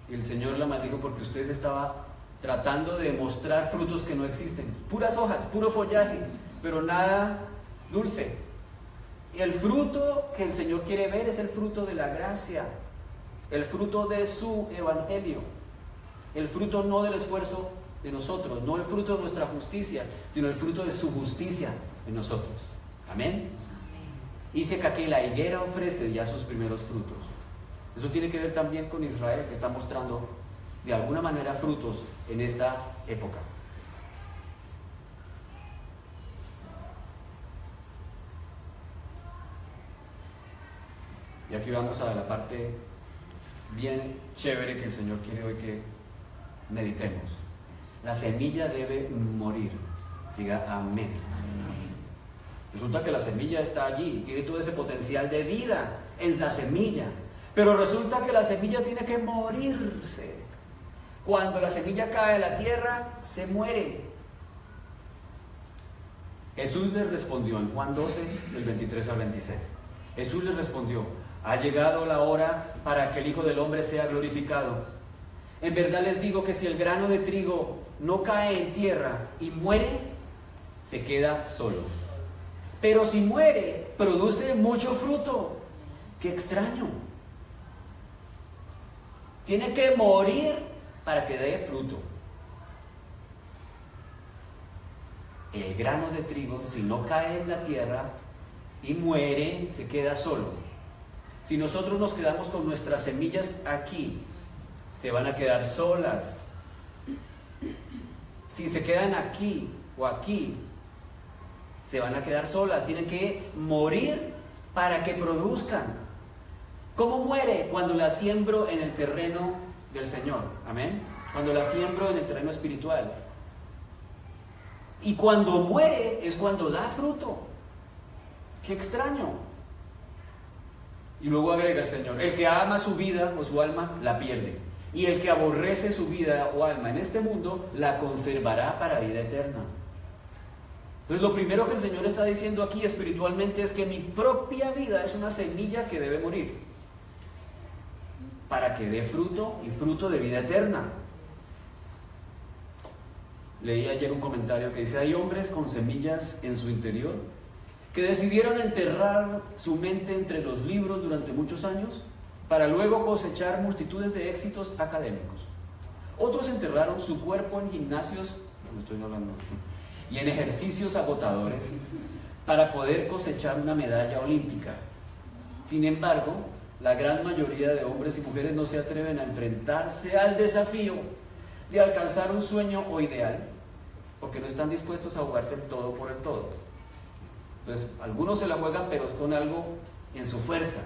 Y el Señor la maldijo porque usted estaba tratando de mostrar frutos que no existen, puras hojas, puro follaje, pero nada dulce. Y el fruto que el Señor quiere ver es el fruto de la gracia, el fruto de su evangelio, el fruto no del esfuerzo de nosotros, no el fruto de nuestra justicia, sino el fruto de su justicia en nosotros. Amén. Dice que aquí la higuera ofrece ya sus primeros frutos. Eso tiene que ver también con Israel, que está mostrando de alguna manera frutos en esta época. Y aquí vamos a la parte bien chévere que el Señor quiere hoy que meditemos. La semilla debe morir. Diga amén. Resulta que la semilla está allí, tiene todo ese potencial de vida en la semilla. Pero resulta que la semilla tiene que morirse. Cuando la semilla cae en la tierra, se muere. Jesús les respondió en Juan 12, del 23 al 26. Jesús les respondió: ha llegado la hora para que el Hijo del Hombre sea glorificado. En verdad les digo que si el grano de trigo no cae en tierra y muere, se queda solo. Pero si muere, produce mucho fruto. ¡Qué extraño! Tiene que morir para que dé fruto. El grano de trigo, si no cae en la tierra y muere, se queda solo. Si nosotros nos quedamos con nuestras semillas aquí, se van a quedar solas. Si se quedan aquí o aquí, se van a quedar solas. Tienen que morir para que produzcan. ¿Cómo muere? Cuando la siembro en el terreno del Señor. Amén. Cuando la siembro en el terreno espiritual. Y cuando muere es cuando da fruto. ¡Qué extraño! Y luego agrega el Señor: el que ama su vida o su alma, la pierde. Y el que aborrece su vida o alma en este mundo, la conservará para vida eterna. Entonces lo primero que el Señor está diciendo aquí espiritualmente es que mi propia vida es una semilla que debe morir para que dé fruto y fruto de vida eterna. Leí ayer un comentario que dice: hay hombres con semillas en su interior que decidieron enterrar su mente entre los libros durante muchos años para luego cosechar multitudes de éxitos académicos. Otros enterraron su cuerpo en gimnasios, y en ejercicios agotadores para poder cosechar una medalla olímpica. Sin embargo, la gran mayoría de hombres y mujeres no se atreven a enfrentarse al desafío de alcanzar un sueño o ideal porque no están dispuestos a jugarse el todo por el todo. Entonces, algunos se la juegan, pero con algo en su fuerza,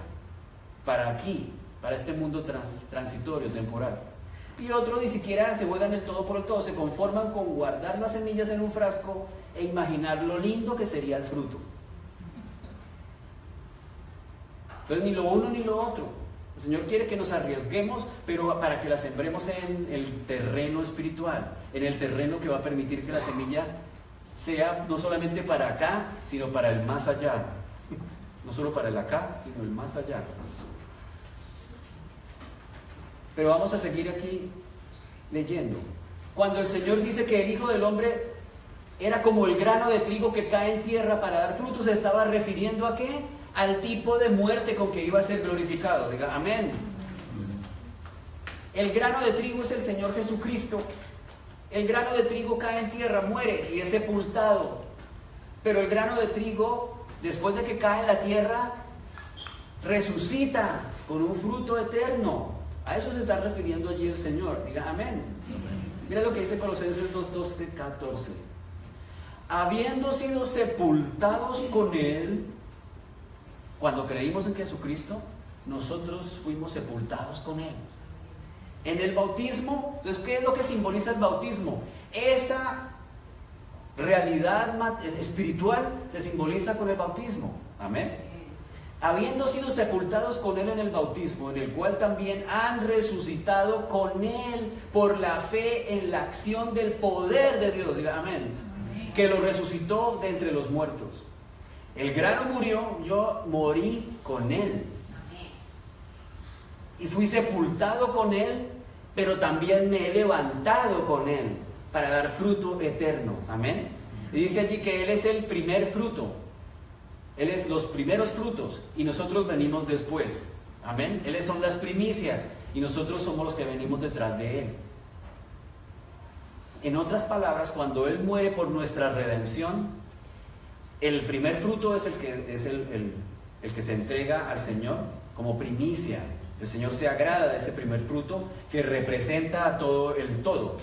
para aquí, para este mundo transitorio, temporal. Y otros ni siquiera se juegan el todo por el todo, se conforman con guardar las semillas en un frasco e imaginar lo lindo que sería el fruto. Entonces, ni lo uno ni lo otro. El Señor quiere que nos arriesguemos, pero para que la sembremos en el terreno espiritual, en el terreno que va a permitir que la semilla sea no solamente para acá, sino para el más allá. No solo para el acá, sino el más allá. Pero vamos a seguir aquí leyendo. Cuando el Señor dice que el Hijo del Hombre era como el grano de trigo que cae en tierra para dar frutos, ¿se estaba refiriendo a qué? Al tipo de muerte con que iba a ser glorificado. Diga amén. El grano de trigo es el Señor Jesucristo. El grano de trigo cae en tierra, muere y es sepultado. Pero el grano de trigo, después de que cae en la tierra, resucita con un fruto eterno. A eso se está refiriendo allí el Señor. Diga amén. Mira lo que dice Colosenses 2:14. Habiendo sido sepultados con Él, cuando creímos en Jesucristo, nosotros fuimos sepultados con Él. En el bautismo, entonces, ¿qué es lo que simboliza el bautismo? Esa realidad espiritual se simboliza con el bautismo. Amén. Habiendo sido sepultados con Él en el bautismo, en el cual también han resucitado con Él por la fe en la acción del poder de Dios. Diga amén. Que lo resucitó de entre los muertos. El grano murió, yo morí con Él. Y fui sepultado con Él, pero también me he levantado con Él para dar fruto eterno. Amén. Y dice allí que Él es el primer fruto. Él es los primeros frutos y nosotros venimos después. Amén. Él son las primicias y nosotros somos los que venimos detrás de Él. En otras palabras, cuando Él muere por nuestra redención, el primer fruto es el que se entrega al Señor como primicia. El Señor se agrada de ese primer fruto que representa a todo el todo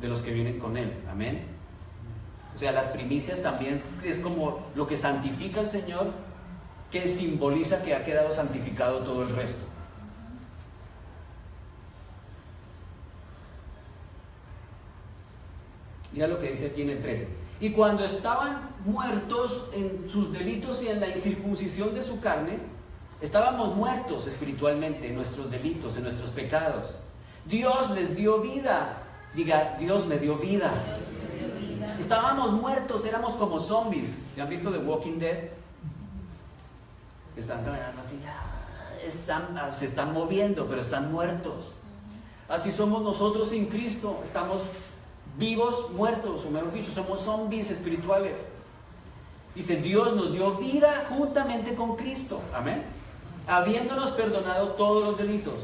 de los que vienen con Él. Amén. O sea, las primicias también es como lo que santifica al Señor, que simboliza que ha quedado santificado todo el resto. Mira lo que dice aquí en el 13. Y cuando estaban muertos en sus delitos y en la incircuncisión de su carne, estábamos muertos espiritualmente en nuestros delitos, en nuestros pecados. Dios les dio vida. Diga, Dios me dio vida. Estábamos muertos, éramos como zombies. ¿Ya han visto The Walking Dead? Están caminando así, se están moviendo, pero están muertos. Así somos nosotros sin Cristo. Estamos vivos, muertos, o mejor dicho, somos zombies espirituales. Dice, Dios nos dio vida juntamente con Cristo. Amén. Habiéndonos perdonado todos los delitos,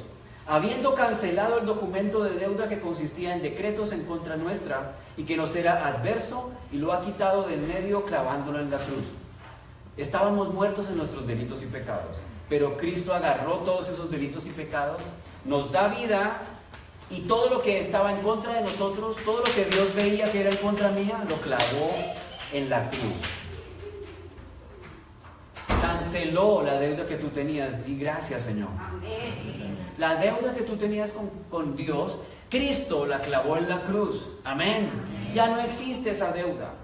habiendo cancelado el documento de deuda que consistía en decretos en contra nuestra y que nos era adverso, y lo ha quitado del medio clavándolo en la cruz. Estábamos muertos en nuestros delitos y pecados, pero Cristo agarró todos esos delitos y pecados, nos da vida, y todo lo que estaba en contra de nosotros, todo lo que Dios veía que era en contra mía, lo clavó en la cruz. Canceló la deuda que tú tenías. Di gracias, Señor. Amén. La deuda que tú tenías con Dios, Cristo la clavó en la cruz. Amén. Ya no existe esa deuda.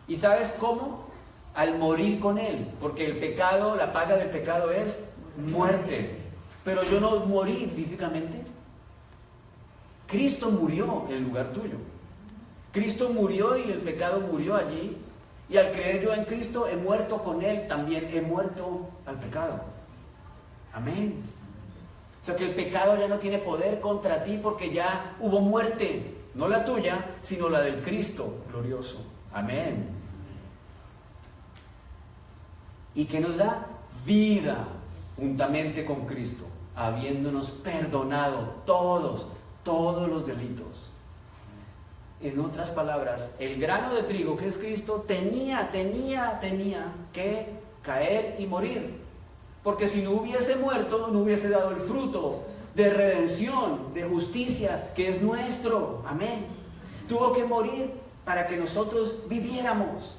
¿Y sabes cómo? Al morir con Él. Porque el pecado, la paga del pecado es muerte. Pero yo no morí físicamente. Cristo murió en lugar tuyo. Cristo murió y el pecado murió allí. Y al creer yo en Cristo, he muerto con Él, también he muerto al pecado. Amén. O sea que el pecado ya no tiene poder contra ti porque ya hubo muerte, no la tuya, sino la del Cristo glorioso. Amén. ¿Y qué nos da? Vida juntamente con Cristo, habiéndonos perdonado todos los delitos. En otras palabras, el grano de trigo que es Cristo tenía que caer y morir. Porque si no hubiese muerto, no hubiese dado el fruto de redención, de justicia, que es nuestro. Amén. Tuvo que morir para que nosotros viviéramos.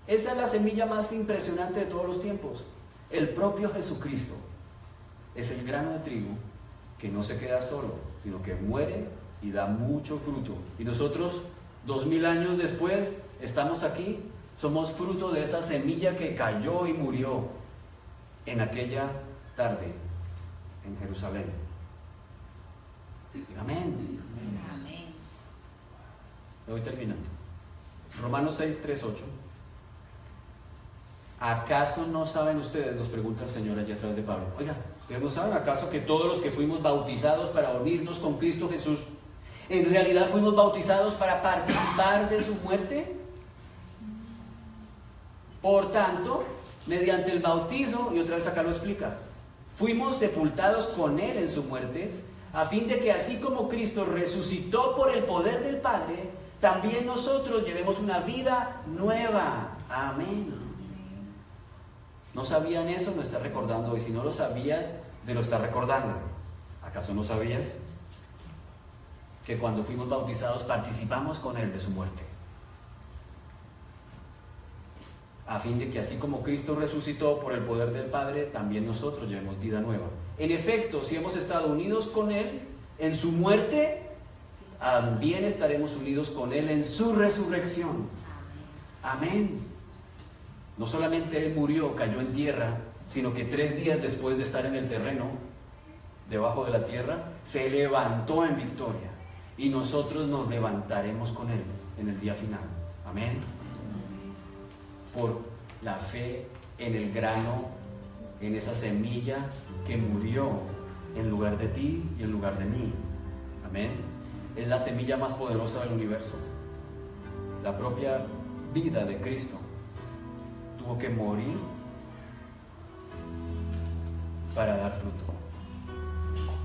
Esa es la semilla más impresionante de todos los tiempos. El propio Jesucristo es el grano de trigo que no se queda solo, sino que muere y da mucho fruto. Y nosotros, 2000 años después, estamos aquí, somos fruto de esa semilla que cayó y murió en aquella tarde en Jerusalén. Amén. Amén. Voy terminando. Romanos 6, 3, 8. ¿Acaso no saben ustedes? Nos pregunta el Señor allí atrás de Pablo. Oiga, ¿ustedes no saben acaso que todos los que fuimos bautizados para unirnos con Cristo Jesús, en realidad fuimos bautizados para participar de su muerte? Por tanto, mediante el bautizo, y otra vez acá lo explica, fuimos sepultados con Él en su muerte, a fin de que así como Cristo resucitó por el poder del Padre, también nosotros llevemos una vida nueva. Amén. ¿No sabían eso? Lo está recordando hoy. Si no lo sabías, te lo está recordando. ¿Acaso no sabías que cuando fuimos bautizados participamos con Él de su muerte? A fin de que así como Cristo resucitó por el poder del Padre, también nosotros llevemos vida nueva. En efecto, si hemos estado unidos con Él en su muerte, también estaremos unidos con Él en su resurrección. Amén. No solamente Él murió, cayó en tierra, sino que 3 días después de estar en el terreno, debajo de la tierra, se levantó en victoria. Y nosotros nos levantaremos con Él en el día final. Amén. Por la fe en el grano, en esa semilla que murió en lugar de ti y en lugar de mí. Amén. Es la semilla más poderosa del universo. la propia vida de Cristo, tuvo que morir para dar fruto.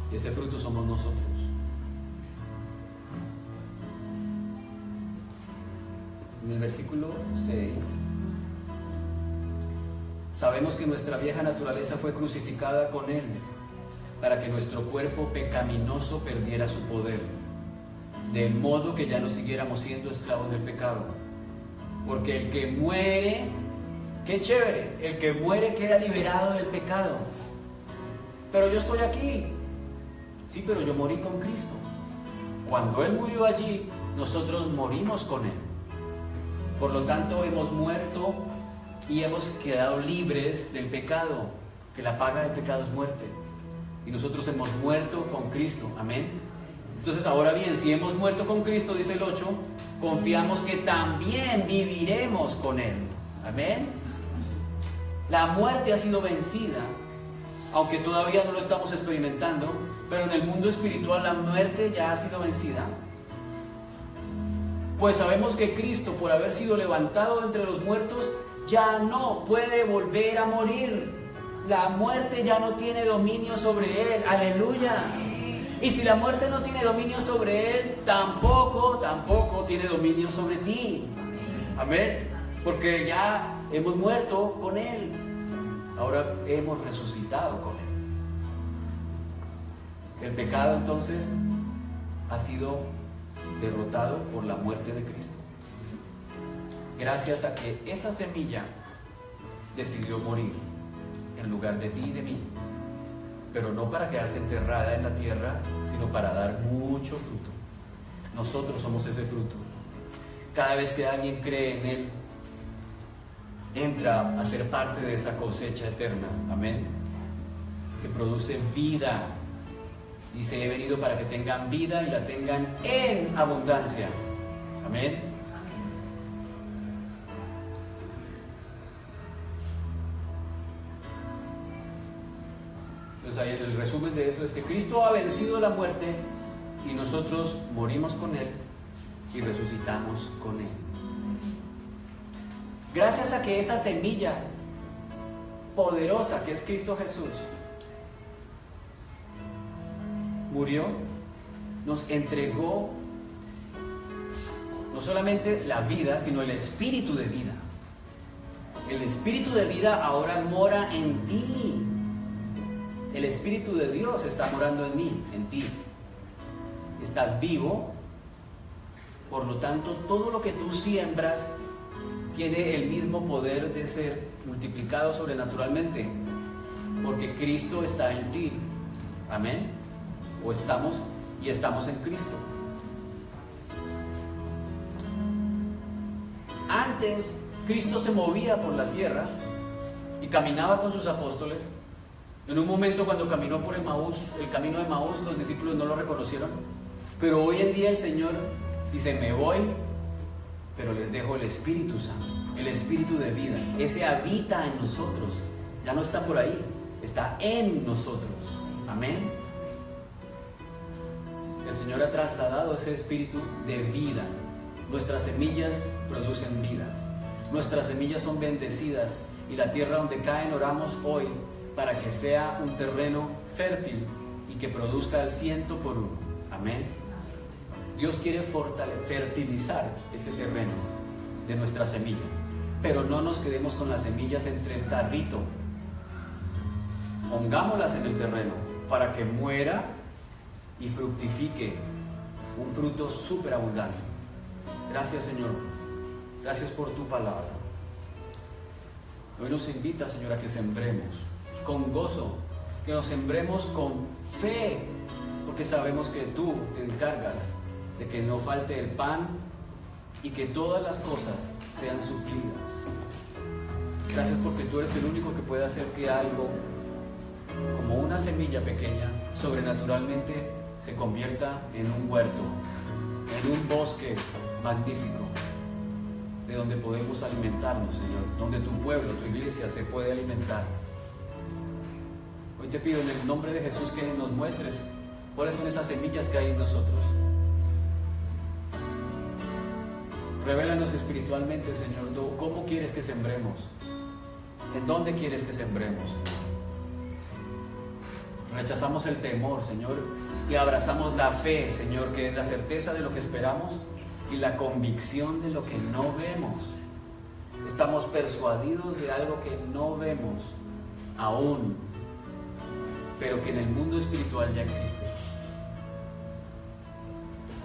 Y ese fruto somos nosotros. En el versículo 6, sabemos que nuestra vieja naturaleza fue crucificada con Él, para que nuestro cuerpo pecaminoso perdiera su poder, de modo que ya no siguiéramos siendo esclavos del pecado. Porque el que muere, qué chévere, el que muere queda liberado del pecado. Pero yo estoy aquí. Sí, pero yo morí con Cristo. Cuando Él murió allí, nosotros morimos con Él. Por lo tanto, hemos muerto y hemos quedado libres del pecado, que la paga del pecado es muerte. Y nosotros hemos muerto con Cristo. Amén. Entonces, ahora bien, si hemos muerto con Cristo, dice el 8, confiamos que también viviremos con Él. Amén. La muerte ha sido vencida, aunque todavía no lo estamos experimentando, pero en el mundo espiritual la muerte ya ha sido vencida. Pues sabemos que Cristo, por haber sido levantado entre los muertos, ya no puede volver a morir. La muerte ya no tiene dominio sobre Él. ¡Aleluya! Y si la muerte no tiene dominio sobre Él, tampoco tiene dominio sobre ti. Amén. Porque ya hemos muerto con Él. Ahora hemos resucitado con Él. El pecado entonces ha sido derrotado por la muerte de Cristo. Gracias a que esa semilla decidió morir en lugar de ti y de mí. Pero no para quedarse enterrada en la tierra, sino para dar mucho fruto. Nosotros somos ese fruto. Cada vez que alguien cree en Él, entra a ser parte de esa cosecha eterna. Amén. Que produce vida. Dice, he venido para que tengan vida y la tengan en abundancia. Amén. Entonces ahí el resumen de eso es que Cristo ha vencido la muerte y nosotros morimos con Él y resucitamos con Él. Gracias a que esa semilla poderosa que es Cristo Jesús murió, nos entregó no solamente la vida, sino el espíritu de vida. El espíritu de vida ahora mora en ti. El espíritu de Dios está morando en mí, en ti. Estás vivo, por lo tanto, todo lo que tú siembras tiene el mismo poder de ser multiplicado sobrenaturalmente, porque Cristo está en ti. Amén. O estamos en Cristo. Antes, Cristo se movía por la tierra y caminaba con sus apóstoles. En un momento cuando caminó por Emaús, el camino de Emaús, los discípulos no lo reconocieron. Pero hoy en día el Señor dice, me voy, pero les dejo el Espíritu Santo, el Espíritu de vida. Ese habita en nosotros. Ya no está por ahí, está en nosotros. Amén. El Señor ha trasladado ese espíritu de vida. Nuestras semillas producen vida. Nuestras semillas son bendecidas y la tierra donde caen oramos hoy para que sea un terreno fértil y que produzca al 100 por 1. Amén. Dios quiere fertilizar ese terreno de nuestras semillas, pero no nos quedemos con las semillas entre el tarrito. Pongámoslas en el terreno para que muera y fructifique un fruto súper abundante. Gracias, Señor. Gracias por tu palabra. Hoy nos invita, Señor, a que sembremos con gozo, que nos sembremos con fe, porque sabemos que tú te encargas de que no falte el pan y que todas las cosas sean suplidas. Gracias porque tú eres el único que puede hacer que algo, como una semilla pequeña, sobrenaturalmente se convierta en un huerto, en un bosque magnífico, de donde podemos alimentarnos, Señor, donde tu pueblo, tu iglesia se puede alimentar. Hoy te pido en el nombre de Jesús que nos muestres cuáles son esas semillas que hay en nosotros, Revélanos espiritualmente, Señor, cómo quieres que sembremos, en dónde quieres que sembremos. Rechazamos el temor, Señor, y abrazamos la fe, Señor, que es la certeza de lo que esperamos y la convicción de lo que no vemos. Estamos persuadidos de algo que no vemos aún, pero que en el mundo espiritual ya existe.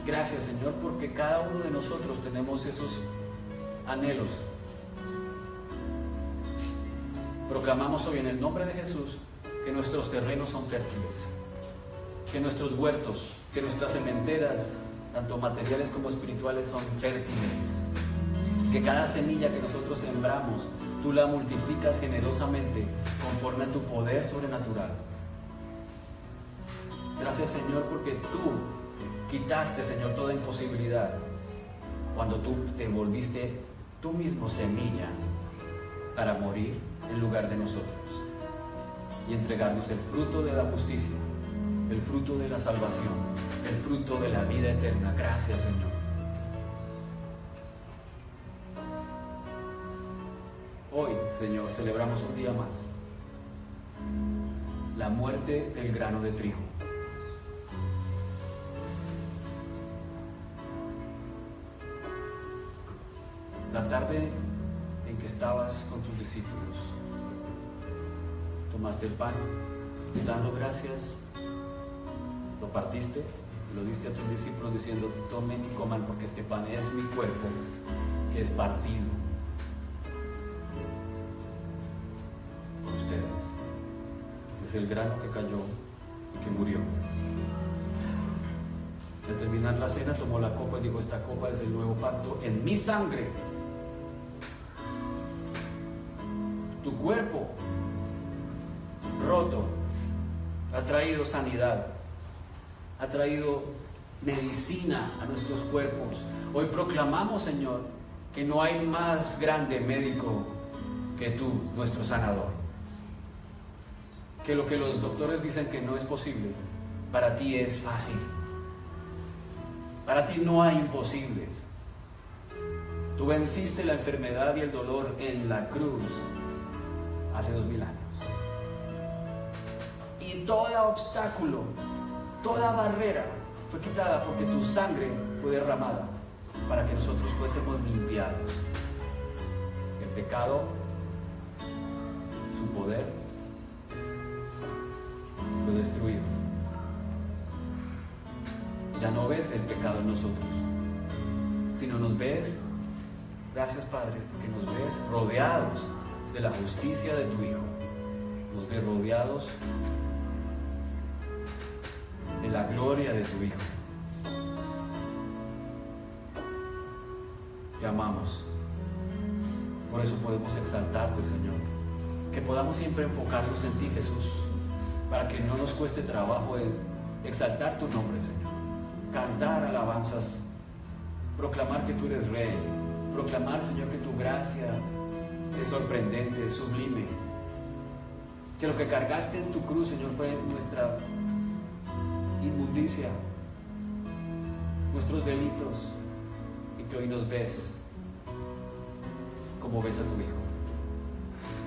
Gracias, Señor, porque cada uno de nosotros tenemos esos anhelos. Proclamamos hoy en el nombre de Jesús que nuestros terrenos son fértiles, que nuestros huertos, que nuestras sementeras, tanto materiales como espirituales, son fértiles, que cada semilla que nosotros sembramos, tú la multiplicas generosamente conforme a tu poder sobrenatural. Gracias, Señor, porque tú quitaste, Señor, toda imposibilidad cuando tú te volviste tú mismo semilla para morir en lugar de nosotros y entregarnos el fruto de la justicia, el fruto de la salvación, el fruto de la vida eterna. Gracias, Señor. Hoy, Señor, celebramos un día más la muerte del grano de trigo. La tarde en que estabas con tus discípulos, tomaste el pan, dando gracias, lo partiste, lo diste a tus discípulos diciendo: tomen y coman, porque este pan es mi cuerpo, que es partido por ustedes. Ese es el grano que cayó y que murió. Al terminar la cena, tomó la copa y dijo: esta copa es el nuevo pacto en mi sangre. Tu cuerpo roto ha traído sanidad, ha traído medicina a nuestros cuerpos. Hoy proclamamos, Señor, que no hay más grande médico que tú, nuestro sanador. Que lo que los doctores dicen que no es posible, para ti es fácil. Para ti no hay imposibles. Tú venciste la enfermedad y el dolor en la cruz hace 2000 años. Y todo obstáculo, toda barrera fue quitada porque tu sangre fue derramada para que nosotros fuésemos limpiados. El pecado, su poder, fue destruido. Ya no ves el pecado en nosotros, sino nos ves, gracias Padre, porque nos ves rodeados de la justicia de tu Hijo. Nos ves rodeados de la gloria de tu Hijo. Te amamos. Por eso podemos exaltarte, Señor. Que podamos siempre enfocarnos en ti, Jesús, para que no nos cueste trabajo exaltar tu nombre, Señor. Cantar alabanzas, proclamar que tú eres Rey, proclamar, Señor, que tu gracia es sorprendente, es sublime, que lo que cargaste en tu cruz, Señor, fue nuestra inmundicia, nuestros delitos, y que hoy nos ves como ves a tu Hijo.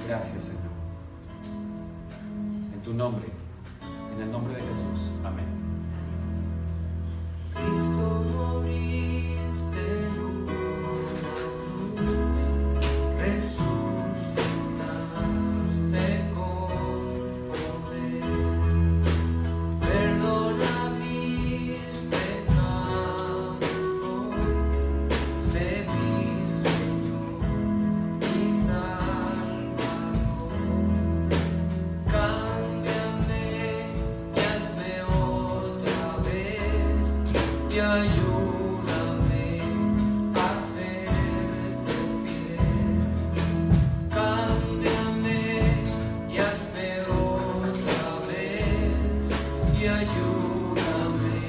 Gracias, Señor. En tu nombre, en el nombre de Jesús. Amén. Cristo, moriste en una cruz, resucitaste con poder, perdona mis pecados, sé mi Señor y Salvador. Cámbiame y hazme otra vez y ayúdame a serte fiel. Cámbiame y hazme otra vez y ayúdame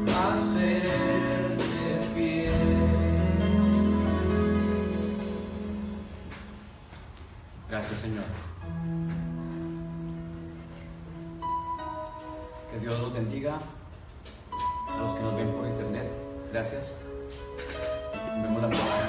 a serte fiel. Gracias, Señor. Que Dios los bendiga. A los que nos ven por internet, gracias. Vemos la próxima.